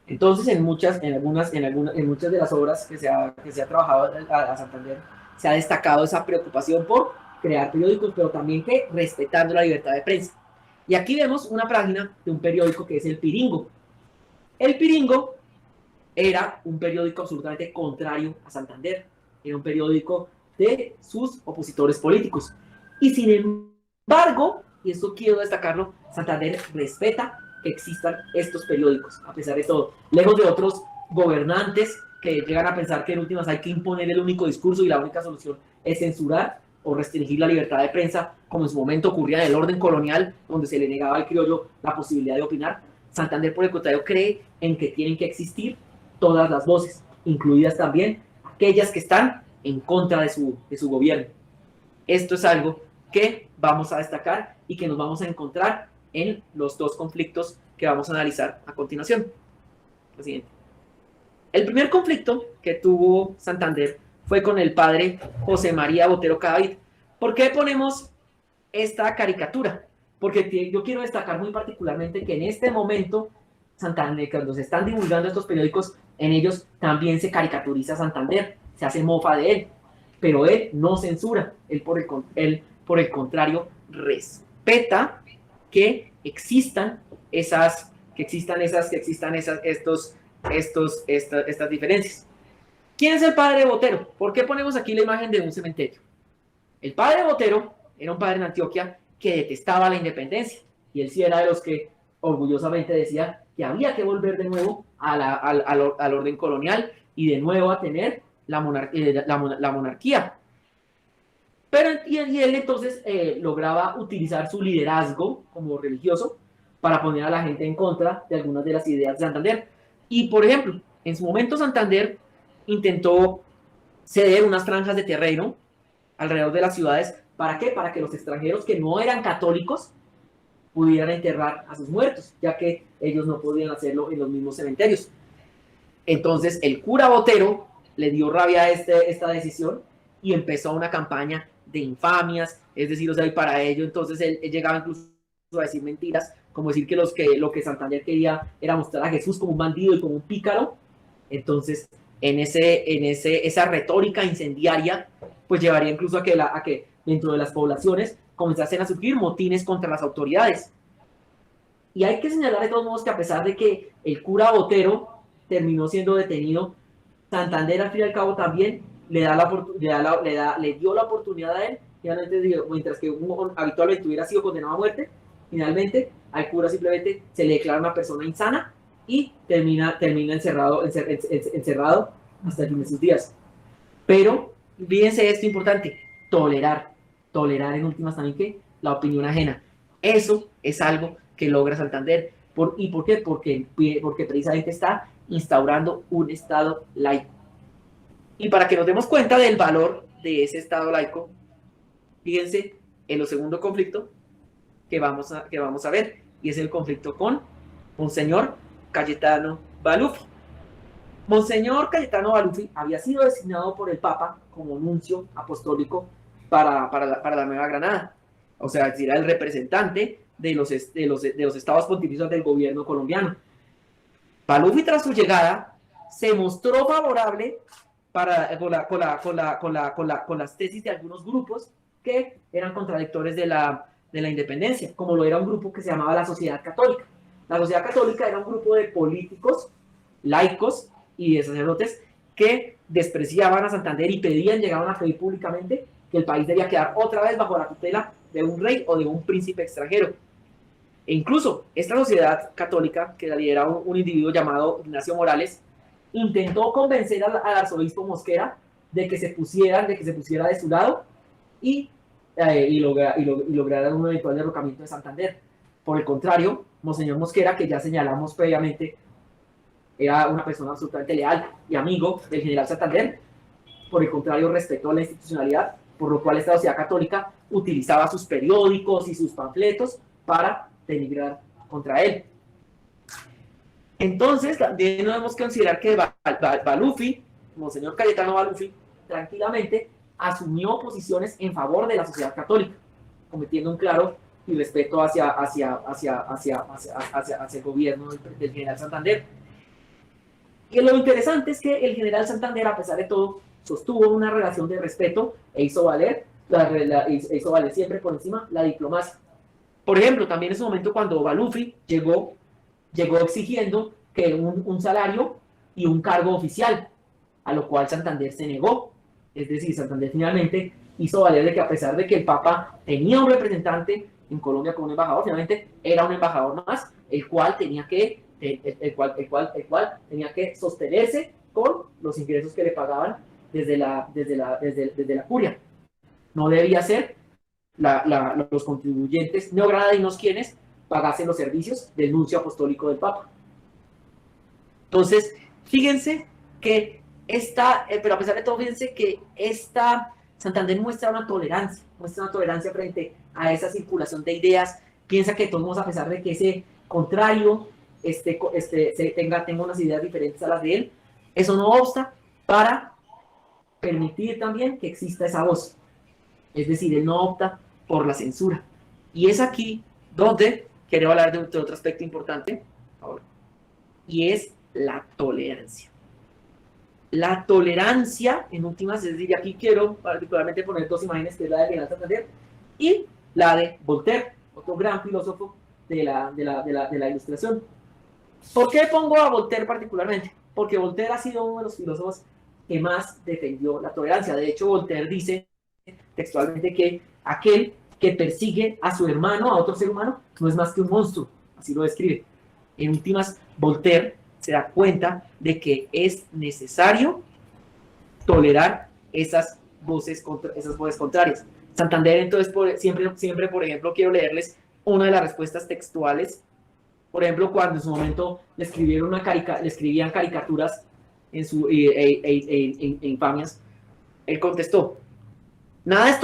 S4: Entonces, en muchas de las obras que se ha trabajado a Santander, se ha destacado esa preocupación por crear periódicos, pero también que respetando la libertad de prensa. Y aquí vemos una página de un periódico que es El Piringo. El Piringo era un periódico absolutamente contrario a Santander. Era un periódico de sus opositores políticos. Y sin embargo, y esto quiero destacarlo, Santander respeta que existan estos periódicos, a pesar de todo. Lejos de otros gobernantes que llegan a pensar que en últimas hay que imponer el único discurso y la única solución es censurar o restringir la libertad de prensa, como en su momento ocurría en el orden colonial, donde se le negaba al criollo la posibilidad de opinar. Santander, por el contrario, cree en que tienen que existir todas las voces, incluidas también aquellas que están en contra de su gobierno. Esto es algo que vamos a destacar y que nos vamos a encontrar en los dos conflictos que vamos a analizar a continuación. Lo siguiente. El primer conflicto que tuvo Santander fue con el padre José María Botero Cadavid. ¿Por qué ponemos esta caricatura? Porque yo quiero destacar muy particularmente que en este momento, Santander, cuando se están divulgando estos periódicos, en ellos también se caricaturiza a Santander, se hace mofa de él, pero él no censura, él por el contrario respeta que existan estas diferencias. ¿Quién es el padre Botero? ¿Por qué ponemos aquí la imagen de un cementerio? El padre Botero era un padre en Antioquia que detestaba la independencia, y él sí era de los que orgullosamente decía que había que volver de nuevo al orden colonial y de nuevo a tener la monarquía. Y él entonces lograba utilizar su liderazgo como religioso para poner a la gente en contra de algunas de las ideas de Santander. Y, por ejemplo, en su momento Santander intentó ceder unas franjas de terreno alrededor de las ciudades. ¿Para qué? Para que los extranjeros que no eran católicos pudieran enterrar a sus muertos, ya que ellos no podían hacerlo en los mismos cementerios. Entonces, el cura Botero le dio rabia a esta decisión y empezó una campaña de infamias, es decir, o sea, y para ello entonces él llegaba incluso a decir mentiras, como decir que lo que Santander quería era mostrar a Jesús como un bandido y como un pícaro. Entonces, esa retórica incendiaria, pues llevaría incluso a que dentro de las poblaciones comenzasen a surgir motines contra las autoridades. Y hay que señalar de todos modos que a pesar de que el cura Botero terminó siendo detenido, Santander al fin y al cabo también le dio la oportunidad a él, mientras que habitualmente hubiera sido condenado a muerte, finalmente al cura simplemente se le declara una persona insana y termina encerrado hasta el fin de sus días. Pero fíjense esto importante: tolerar en últimas también que la opinión ajena. Eso es algo que logra Santander. ¿Y por qué? Porque precisamente está instaurando un Estado laico. Y para que nos demos cuenta del valor de ese Estado laico, fíjense en el segundo conflicto que vamos a ver, y es el conflicto con Monseñor Cayetano Baluffi. Monseñor Cayetano Baluffi había sido designado por el Papa como nuncio apostólico para la Nueva Granada. O sea, era el representante de los estados pontificios del gobierno colombiano. Baluffi, tras su llegada, se mostró favorable con las tesis de algunos grupos que eran contradictores de la independencia, como lo era un grupo que se llamaba la Sociedad Católica. La Sociedad Católica era un grupo de políticos, laicos y de sacerdotes que despreciaban a Santander y llegaban a pedir públicamente que el país debía quedar otra vez bajo la tutela de un rey o de un príncipe extranjero. E incluso esta Sociedad Católica, que la lideraba un individuo llamado Ignacio Morales, intentó convencer al arzobispo Mosquera de que se pusiera de su lado y lograr un eventual derrocamiento de Santander. Por el contrario, Monseñor Mosquera, que ya señalamos previamente, era una persona absolutamente leal y amigo del general Santander, por el contrario, respetó la institucionalidad, por lo cual esta sociedad católica utilizaba sus periódicos y sus panfletos para denigrar contra él. Entonces, también debemos considerar que Balufi, Monseñor Cayetano Balufi, tranquilamente asumió posiciones en favor de la sociedad católica, cometiendo un claro irrespeto hacia el gobierno del general Santander. Y lo interesante es que el general Santander, a pesar de todo, sostuvo una relación de respeto e hizo valer siempre por encima la diplomacia. Por ejemplo, también en ese momento cuando Balufi llegó exigiendo que un salario y un cargo oficial, a lo cual Santander se negó. Es decir, Santander finalmente hizo valer de que a pesar de que el Papa tenía un representante en Colombia como un embajador, finalmente era un embajador más, el cual tenía que sostenerse con los ingresos que le pagaban desde la curia. No debía ser los contribuyentes neogranadinos quienes pagasen los servicios del nuncio apostólico del Papa. Entonces, fíjense que pero a pesar de todo, fíjense que Santander muestra una tolerancia frente a esa circulación de ideas, piensa que todos, a pesar de que ese contrario tenga unas ideas diferentes a las de él, eso no obsta para permitir también que exista esa voz. Es decir, él no opta por la censura. Y es aquí donde quiero hablar de otro aspecto importante ahora, y es la tolerancia. La tolerancia, en últimas, es decir, aquí quiero particularmente poner dos imágenes, que es la de general Santander y la de Voltaire, otro gran filósofo de la Ilustración. ¿Por qué pongo a Voltaire particularmente? Porque Voltaire ha sido uno de los filósofos que más defendió la tolerancia. De hecho, Voltaire dice textualmente que aquel que persigue a su hermano, a otro ser humano, no es más que un monstruo, así lo describe. En últimas, Voltaire se da cuenta de que es necesario tolerar esas voces contrarias. Santander, entonces, siempre, por ejemplo, quiero leerles una de las respuestas textuales. Por ejemplo, cuando en su momento le escribían caricaturas e infamias, él contestó: nada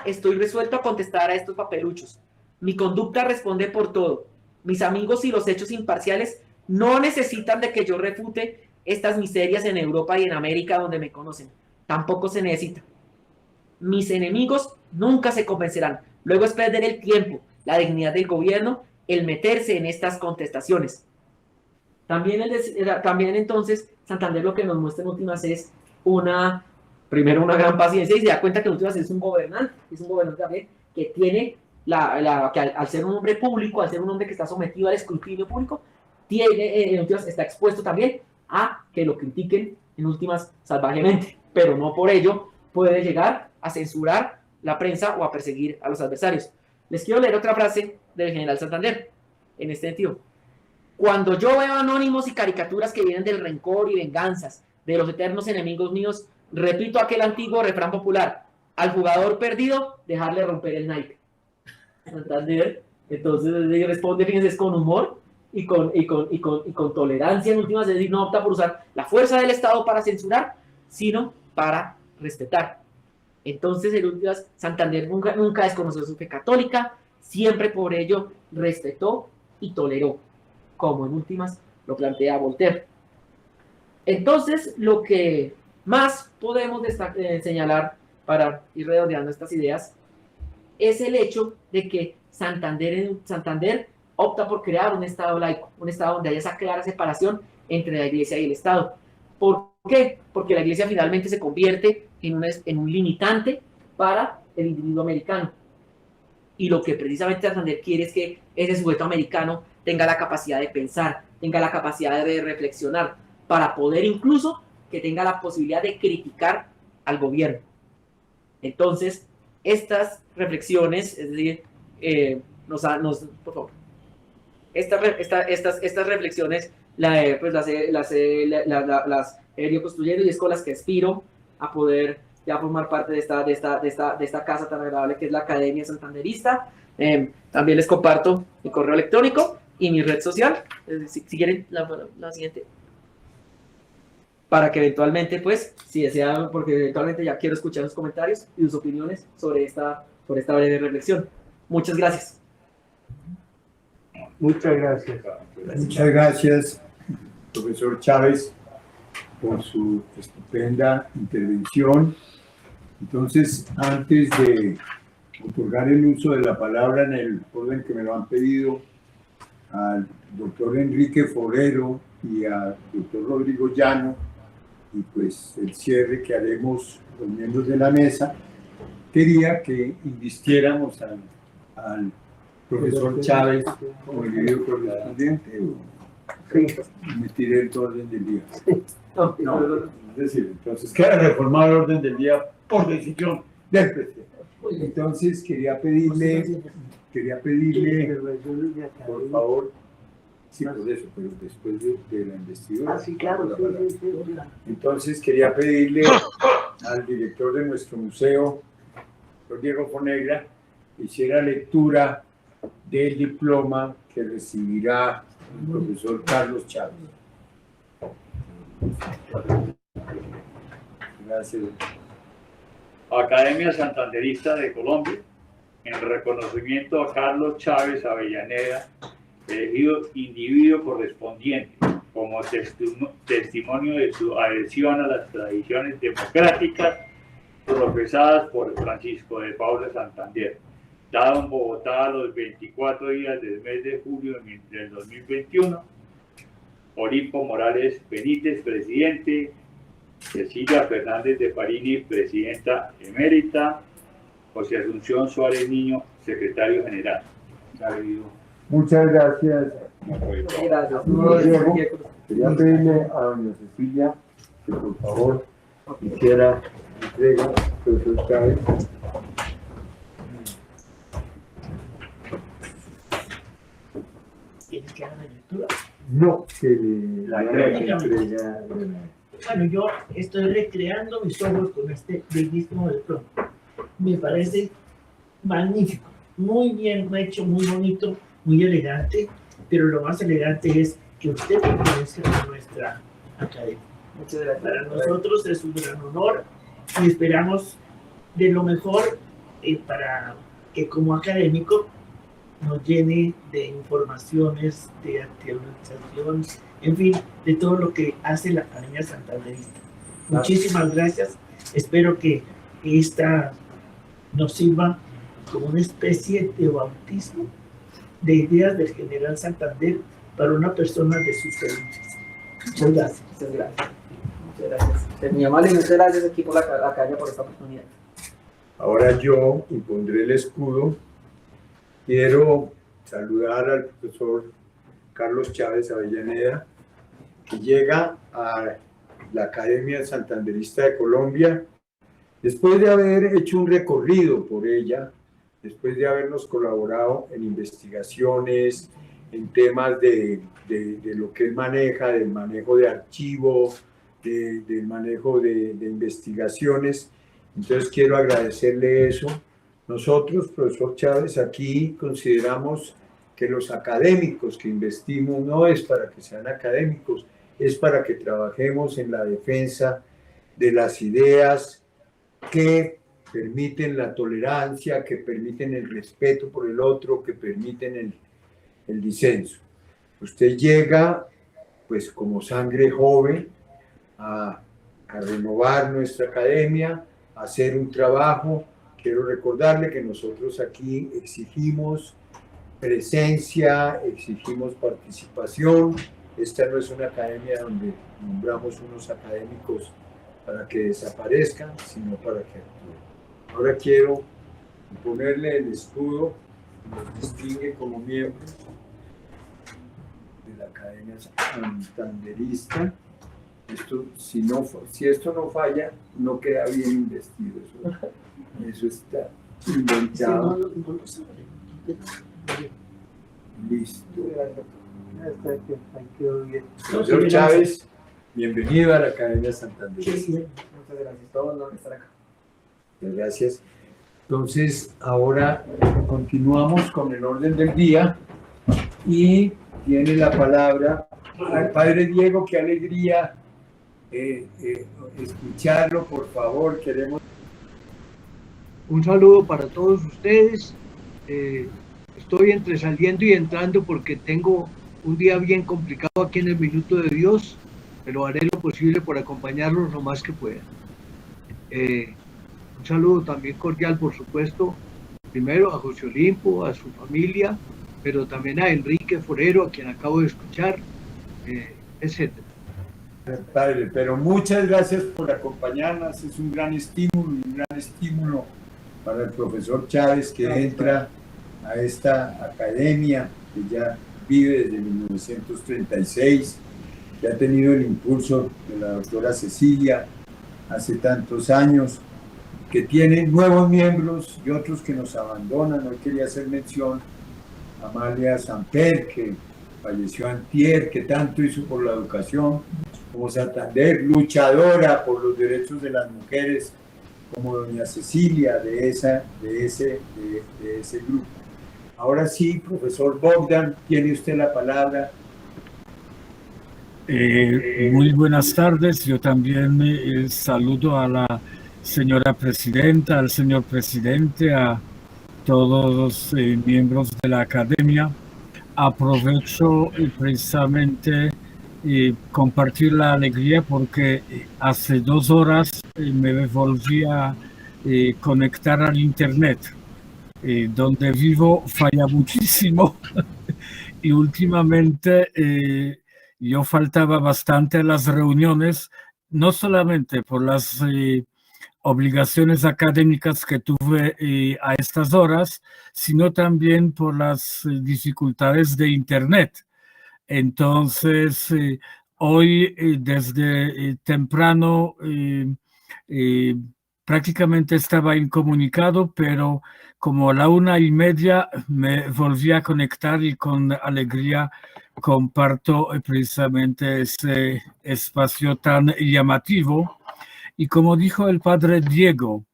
S4: estoy resuelto a contestar a estos papeluchos. Mi conducta responde por todo. Mis amigos y los hechos imparciales no necesitan de que yo refute estas miserias en Europa y en América donde me conocen. Tampoco se necesita. Mis enemigos nunca se convencerán. Luego es perder el tiempo, la dignidad del gobierno, el meterse en estas contestaciones. También entonces Santander lo que nos muestra en últimas es primero una gran paciencia, y se da cuenta que en últimas es un gobernante también que tiene que al ser un hombre público, al ser un hombre que está sometido al escrutinio público, en últimas está expuesto también a que lo critiquen en últimas salvajemente, pero no por ello puede llegar a censurar la prensa o a perseguir a los adversarios. Les quiero leer otra frase del general Santander en este sentido. Cuando yo veo anónimos y caricaturas que vienen del rencor y venganzas de los eternos enemigos míos, repito aquel antiguo refrán popular: al jugador perdido, dejarle romper el naipe. Santander, entonces, responde, fíjense, con humor y con tolerancia, en últimas, es decir, no opta por usar la fuerza del Estado para censurar, sino para respetar. Entonces, en últimas, Santander nunca desconoció su fe católica, siempre por ello respetó y toleró, como en últimas lo plantea Voltaire. Entonces, lo que más podemos señalar para ir redondeando estas ideas es el hecho de que Santander opta por crear un Estado laico, un Estado donde haya esa clara separación entre la Iglesia y el Estado. ¿Por qué? Porque la Iglesia finalmente se convierte en un limitante para el individuo americano. Y lo que precisamente Santander quiere es que ese sujeto americano tenga la capacidad de pensar, tenga la capacidad de reflexionar, para poder incluso que tenga la posibilidad de criticar al gobierno. Entonces, estas reflexiones, es decir, por favor, estas reflexiones las he ido construyendo, y es con las que aspiro a poder ya formar parte de esta casa tan agradable que es la Academia Santanderista. También les comparto mi correo electrónico y mi red social. Si quieren la siguiente. para que eventualmente, pues, si desean, porque eventualmente ya quiero escuchar sus comentarios y sus opiniones sobre esta breve reflexión. Muchas gracias.
S2: Muchas gracias.
S1: Muchas gracias, profesor Chávez, por su estupenda intervención. Entonces, antes de otorgar el uso de la palabra en el orden que me lo han pedido al doctor Enrique Forero y al doctor Rodrigo Llano, y pues el cierre que haremos los miembros de la mesa, quería que invistiéramos al profesor Chávez como el individuo correspondiente. Me tiré el orden del día. No, es decir, entonces queda reformado el orden del día por decisión del presidente. Entonces quería pedirle, por favor, sí, por eso, pero después de la investidura.
S3: Sí, claro.
S1: Entonces quería pedirle al director de nuestro museo, doctor Diego Fonegra, que hiciera lectura del diploma que recibirá el profesor Carlos Chávez. Gracias.
S5: Academia Santanderista de Colombia, en reconocimiento a Carlos Chávez Avellaneda, elegido individuo correspondiente, como testimonio de su adhesión a las tradiciones democráticas profesadas por Francisco de Paula Santander, dado en Bogotá a los 24 días del mes de julio del 2021. Olimpo Morales Benítez, presidente. Cecilia Fernández de Parini, presidenta emérita. José Asunción Suárez Niño, secretario general.
S1: Muchas gracias.
S4: Gracias.
S1: Quería pedirle a doña Cecilia que por favor hiciera entrega del profesor Chávez.
S3: ¿Tienes que dar la lectura?
S1: No, que la entrega.
S3: Bueno, yo estoy recreando mis ojos con este bellísimo diploma. Me parece magnífico, muy bien hecho, muy bonito, muy elegante, pero lo más elegante es que usted pertenece a nuestra academia.
S4: Muchas gracias.
S3: Para nosotros es un gran honor y esperamos de lo mejor para que como académico nos llene de informaciones, de actualización, en fin, de todo lo que hace la Academia Santanderista. Muchísimas gracias. Espero que esta nos sirva como una especie de bautismo de ideas del general Santander para una persona de sus servicios. Muchas gracias.
S4: Muchas gracias. Muchas gracias. Mi amable, muchas gracias aquí por la academia por esta oportunidad.
S1: Ahora yo impondré el escudo. Quiero saludar al profesor Carlos Chávez Avellaneda, que llega a la Academia Santanderista de Colombia después de haber hecho un recorrido por ella, después de habernos colaborado en investigaciones, en temas de lo que él maneja, del manejo de archivos, del manejo de investigaciones. Entonces quiero agradecerle eso. Nosotros, profesor Chávez, aquí consideramos que los académicos que investimos no es para que sean académicos, es para que trabajemos en la defensa de las ideas que permiten la tolerancia, que permiten el respeto por el otro, que permiten el disenso. Usted llega, pues como sangre joven, a renovar nuestra academia, a hacer un trabajo. Quiero recordarle que nosotros aquí exigimos presencia, exigimos participación. Esta no es una academia donde nombramos unos académicos para que desaparezcan, sino para que actúen. Ahora quiero ponerle el escudo que nos distingue como miembros de la Academia Santanderista. Esto, si esto no falla, no queda bien investido. Eso está inventado.
S3: No lo sabe.
S1: Listo.
S3: Señor
S1: Señor Chávez, bienvenido a la Academia Santander.
S4: Muchas gracias. Todo el honor estar acá.
S1: Muchas gracias. Entonces, ahora continuamos con el orden del día y tiene la palabra al padre Diego. Qué alegría escucharlo, por favor, queremos.
S6: Un saludo para todos ustedes. Estoy entre saliendo y entrando porque tengo un día bien complicado aquí en el Minuto de Dios, pero haré lo posible por acompañarlos lo más que pueda. Un saludo también cordial, por supuesto, primero a José Olimpo, a su familia, pero también a Enrique Forero, a quien acabo de escuchar, etc.
S1: Padre, pero muchas gracias por acompañarnos, es un gran estímulo para el profesor Chávez, que entra a esta academia que ya vive desde 1936, que ha tenido el impulso de la doctora Cecilia hace tantos años, que tiene nuevos miembros y otros que nos abandonan. Hoy quería hacer mención a Amalia Samper, que falleció antier, que tanto hizo por la educación, como Santander, luchadora por los derechos de las mujeres, como doña Cecilia de ese grupo. Ahora sí, profesor Bogdan, tiene usted la palabra.
S7: Muy buenas tardes. Yo también saludo a la señora presidenta, al señor presidente, a todos los miembros de la academia. Aprovecho precisamente compartir la alegría porque hace 2 horas me volví a conectar al internet. Donde vivo falla muchísimo y últimamente yo faltaba bastante a las reuniones, no solamente por las obligaciones académicas que tuve a estas horas, sino también por las dificultades de internet. Entonces, hoy desde temprano prácticamente estaba incomunicado, pero como a la 1:30 me volví a conectar y con alegría comparto precisamente ese espacio tan llamativo. Y como dijo el padre Diego,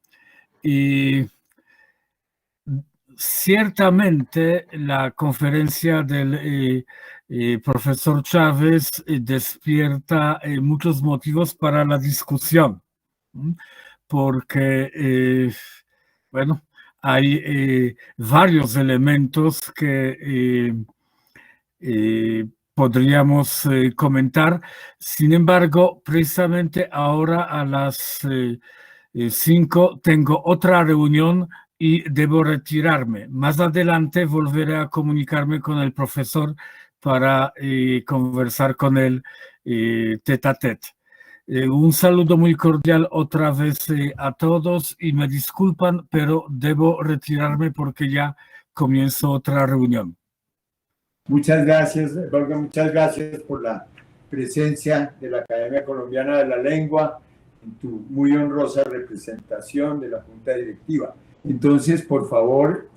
S7: ciertamente la conferencia del profesor Chávez despierta muchos motivos para la discusión, porque, bueno, hay varios elementos que podríamos comentar. Sin embargo, precisamente ahora a las 5 tengo otra reunión y debo retirarme. Más adelante volveré a comunicarme con el profesor para conversar con él tete a tete. Un saludo muy cordial otra vez a todos y me disculpan, pero debo retirarme porque ya comienzo otra reunión.
S1: Muchas gracias, Olga, muchas gracias por la presencia de la Academia Colombiana de la Lengua en tu muy honrosa representación de la Junta Directiva. Entonces, por favor,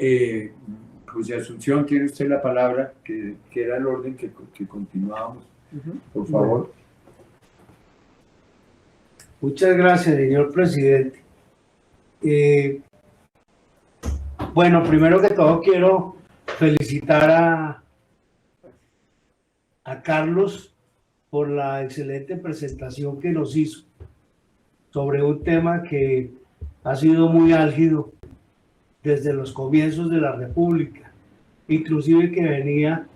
S1: José Asunción, tiene usted la palabra, que era el orden que continuábamos, por favor.
S2: Muchas gracias, señor presidente. Bueno, primero que todo quiero felicitar a Carlos por la excelente presentación que nos hizo sobre un tema que ha sido muy álgido desde los comienzos de la República, inclusive que venía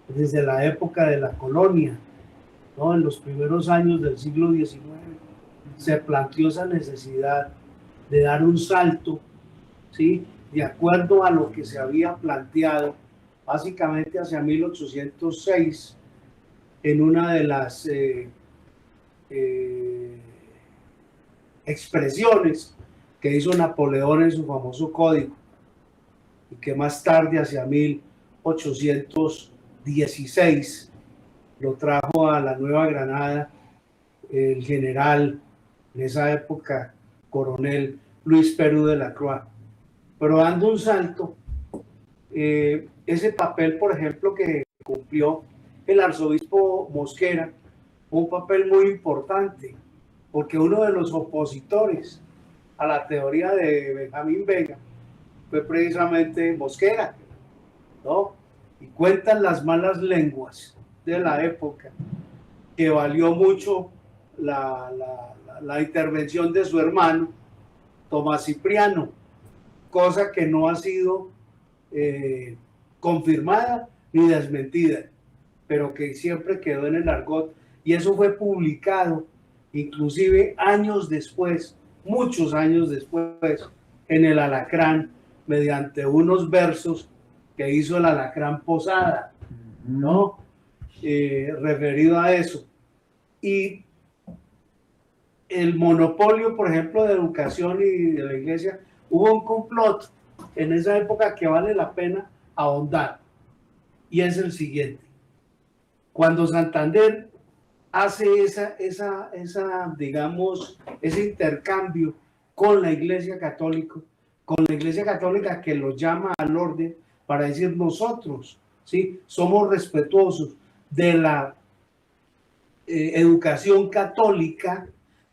S2: desde la época de la colonia, ¿no? En los primeros años del siglo XIX se planteó esa necesidad de dar un salto, ¿sí?, de acuerdo a lo que se había planteado básicamente hacia 1806 en una de las expresiones que hizo Napoleón en su famoso código, y que más tarde, hacia 1816, lo trajo a la Nueva Granada el general, en esa época, coronel Luis Perú de la Croix. Pero dando un salto, ese papel, por ejemplo, que cumplió el arzobispo Mosquera, un papel muy importante, porque uno de los opositores a la teoría de Benjamín Vega fue precisamente Mosquera, ¿no? Y cuentan las malas lenguas de la época que valió mucho la intervención de su hermano, Tomás Cipriano, cosa que no ha sido confirmada ni desmentida, pero que siempre quedó en el argot, y eso fue publicado inclusive años después, muchos años después, en el Alacrán, mediante unos versos que hizo el Alacrán Posada, ¿no? Referido a eso. Y el monopolio, por ejemplo, de educación y de la iglesia, hubo un complot en esa época que vale la pena ahondar, y es el siguiente. Cuando Santander hace digamos, ese intercambio con la Iglesia Católica, que lo llama al orden para decir nosotros, ¿sí?, somos respetuosos de la educación católica,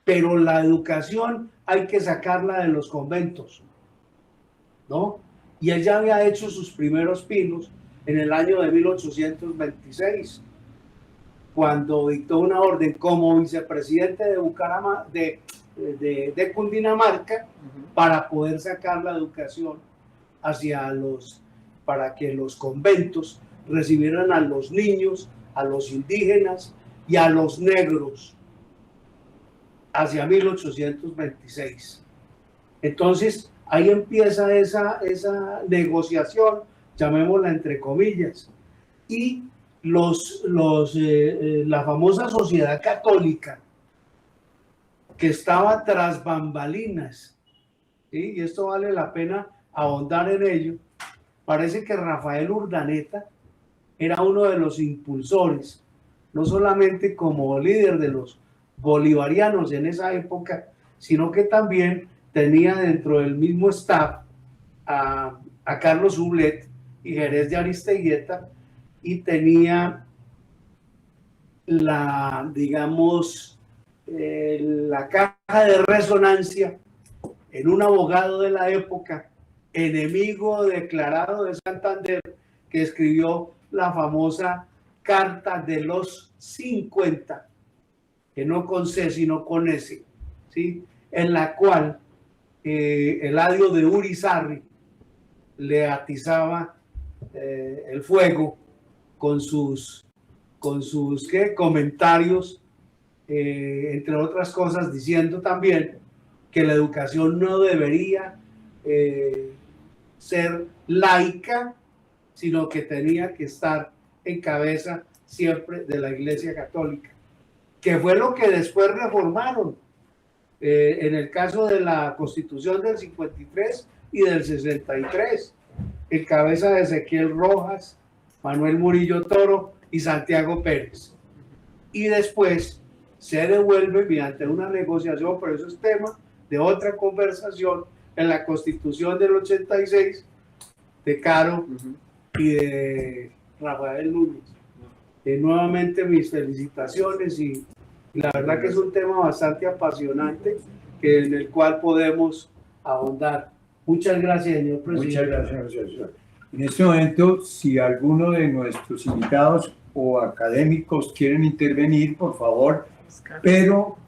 S2: pero la educación hay que sacarla de los conventos, ¿no? Y él ya había hecho sus primeros pinos en el año de 1826, cuando dictó una orden como vicepresidente de Cundinamarca, para poder sacar la educación para que los conventos recibieran a los niños, a los indígenas y a los negros, hacia 1826. Entonces, ahí empieza esa negociación, llamémosla entre comillas, y la famosa Sociedad Católica, que estaba tras bambalinas, ¿sí?, y esto vale la pena ahondar en ello. Parece que Rafael Urdaneta era uno de los impulsores, no solamente como líder de los bolivarianos en esa época, sino que también tenía dentro del mismo staff a Carlos Ublet y Jerez de Aristeguieta, y tenía la caja de resonancia en un abogado de la época, enemigo declarado de Santander, que escribió la famosa Carta de los 50, que no con C sino con S, ¿sí?, en la cual Eladio de Urizarri le atizaba el fuego con sus comentarios, entre otras cosas, diciendo también que la educación no debería ser laica, sino que tenía que estar en cabeza siempre de la Iglesia Católica, que fue lo que después reformaron en el caso de la Constitución del 53 y del 63, en cabeza de Ezequiel Rojas, Manuel Murillo Toro y Santiago Pérez. Y después se devuelve mediante una negociación, pero eso es tema de otra conversación, en la Constitución del 86 de Caro y de Rafael Núñez. Nuevamente mis felicitaciones, y la verdad que es un tema bastante apasionante en el cual podemos ahondar. Muchas gracias, señor presidente.
S1: Muchas gracias, señor. En este momento, si alguno de nuestros invitados o académicos quieren intervenir, por favor, pero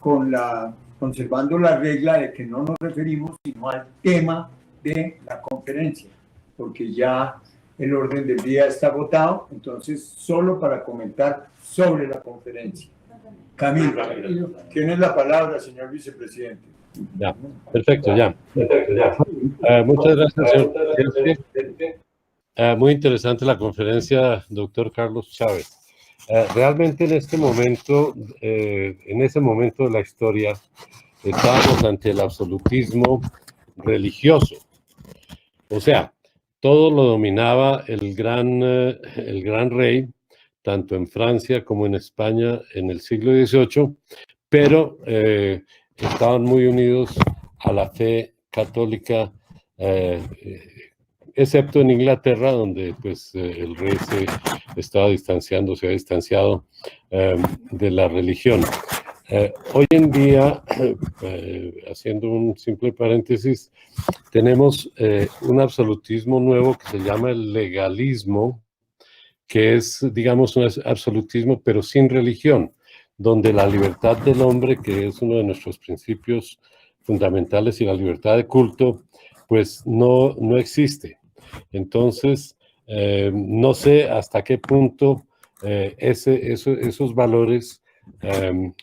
S1: conservando la regla de que no nos referimos sino al tema de la conferencia, porque ya el orden del día está agotado, entonces solo para comentar sobre la conferencia. Camilo, tienes la palabra, señor vicepresidente.
S8: Ya, perfecto, ya. Muchas gracias, señor presidente. Muy interesante la conferencia, doctor Carlos Chávez. Realmente en ese momento de la historia, estábamos ante el absolutismo religioso. O sea, todo lo dominaba el gran rey, tanto en Francia como en España en el siglo XVIII, pero estaban muy unidos a la fe católica, excepto en Inglaterra, donde pues el rey se ha distanciado de la religión. Hoy en día, haciendo un simple paréntesis, tenemos un absolutismo nuevo que se llama el legalismo, que es, digamos, un absolutismo, pero sin religión, donde la libertad del hombre, que es uno de nuestros principios fundamentales, y la libertad de culto, pues no existe. Entonces, no sé hasta qué punto esos valores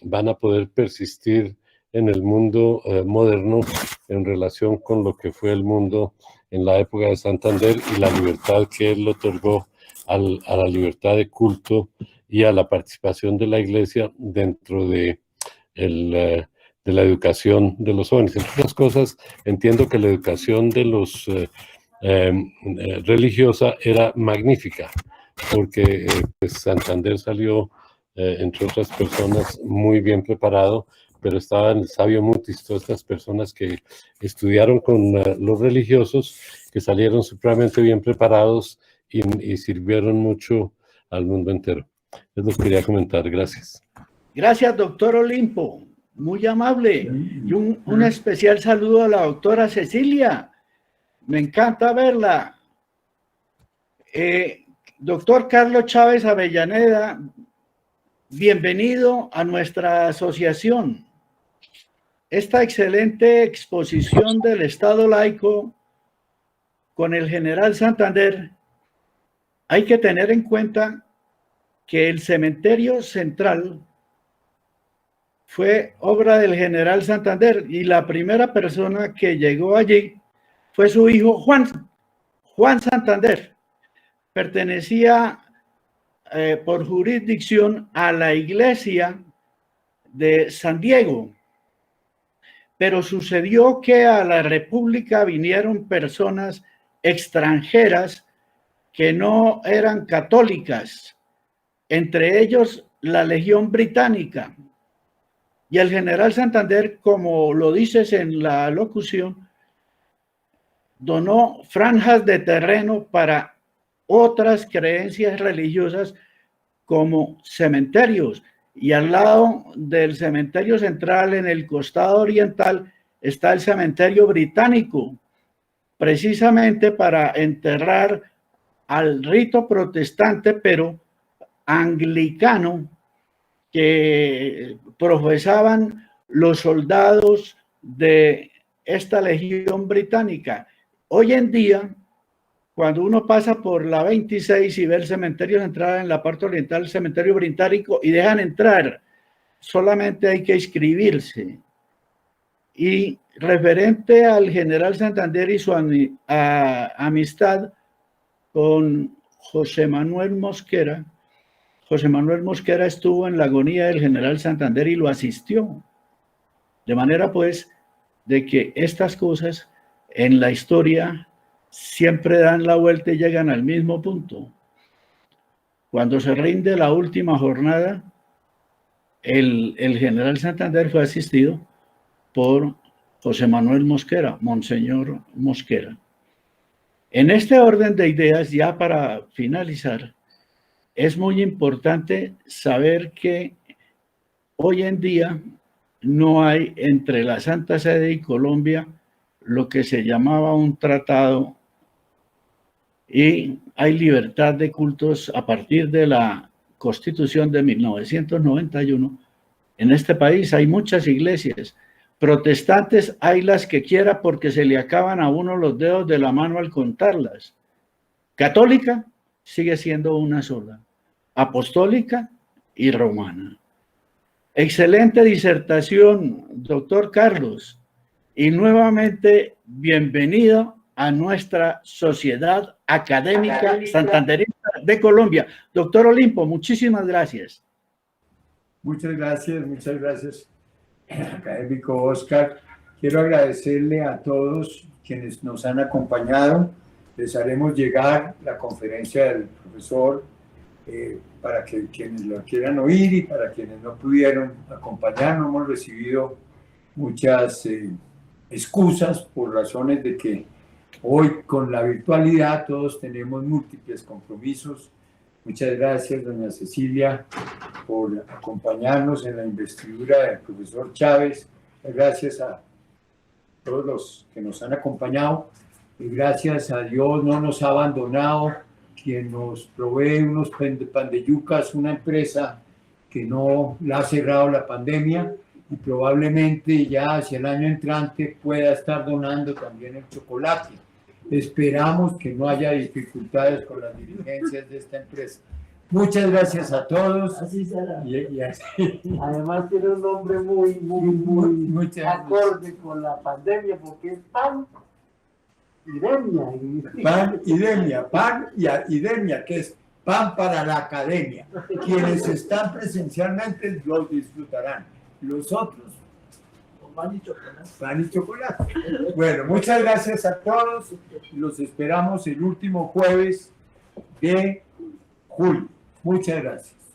S8: van a poder persistir en el mundo moderno en relación con lo que fue el mundo en la época de Santander y la libertad que él otorgó a la libertad de culto y a la participación de la Iglesia dentro de la educación de los jóvenes. Entre otras cosas, entiendo que la educación de los religiosa era magnífica, porque pues Santander salió, entre otras personas, muy bien preparado, pero estaban el sabio Mutis, todas estas personas que estudiaron con los religiosos, que salieron supremamente bien preparados y sirvieron mucho al mundo entero. Es lo que quería comentar. Gracias.
S2: Gracias, doctor Olimpo. Muy amable. Y un especial saludo a la doctora Cecilia. Me encanta verla. Doctor Carlos Chávez Avellaneda, bienvenido a nuestra asociación. Esta excelente exposición del Estado laico con el general Santander, hay que tener en cuenta que el cementerio central fue obra del general Santander y la primera persona que llegó allí fue su hijo Juan Santander. Pertenecía por jurisdicción a la iglesia de San Diego, pero sucedió que a la República vinieron personas extranjeras que no eran católicas, entre ellos la Legión Británica. Y el general Santander, como lo dices en la locución, donó franjas de terreno para otras creencias religiosas como cementerios. Y al lado del cementerio central, en el costado oriental, está el cementerio británico, precisamente para enterrar al rito protestante, pero anglicano, que profesaban los soldados de esta legión británica. Hoy en día, cuando uno pasa por la 26 y ve el cementerio central en la parte oriental, el cementerio británico, y dejan entrar, solamente hay que inscribirse. Y referente al general Santander y su amistad con José Manuel Mosquera, José Manuel Mosquera estuvo en la agonía del general Santander y lo asistió. De manera pues de que estas cosas en la historia siempre dan la vuelta y llegan al mismo punto. Cuando se rinde la última jornada, el general Santander fue asistido por José Manuel Mosquera, Monseñor Mosquera. En este orden de ideas, ya para finalizar, es muy importante saber que hoy en día no hay entre la Santa Sede y Colombia lo que se llamaba un tratado, y hay libertad de cultos a partir de la Constitución de 1991. En este país hay muchas iglesias. Protestantes hay las que quiera porque se le acaban a uno los dedos de la mano al contarlas. Católica sigue siendo una sola, apostólica y romana. Excelente disertación, doctor Carlos, y nuevamente bienvenido a nuestra Sociedad Académica Santanderista de Colombia. Doctor Olimpo, muchísimas gracias.
S1: Muchas gracias, académico Oscar. Quiero agradecerle a todos quienes nos han acompañado. Les haremos llegar la conferencia del profesor para que quienes lo quieran oír y para quienes no pudieron acompañarnos. Hemos recibido muchas excusas por razones de que hoy con la virtualidad todos tenemos múltiples compromisos. Muchas gracias, doña Cecilia, por acompañarnos en la investidura del profesor Chávez. Gracias a todos los que nos han acompañado y gracias a Dios no nos ha abandonado quien nos provee unos pan de yucas, una empresa que que no la ha cerrado la pandemia y probablemente ya hacia el año entrante pueda estar donando también el chocolate. Esperamos que no haya dificultades con las dirigencias de esta empresa. Muchas gracias a todos.
S3: Así será.
S1: Y así.
S3: Además tiene un nombre muy
S1: Muchas
S3: acorde con la pandemia, porque es
S1: pan y idemia, que es pan para la academia. Quienes están presencialmente los disfrutarán. Los otros,
S3: pan y chocolate.
S1: Pan y chocolate. Bueno, muchas gracias a todos. Los esperamos el último jueves de julio. Muchas gracias.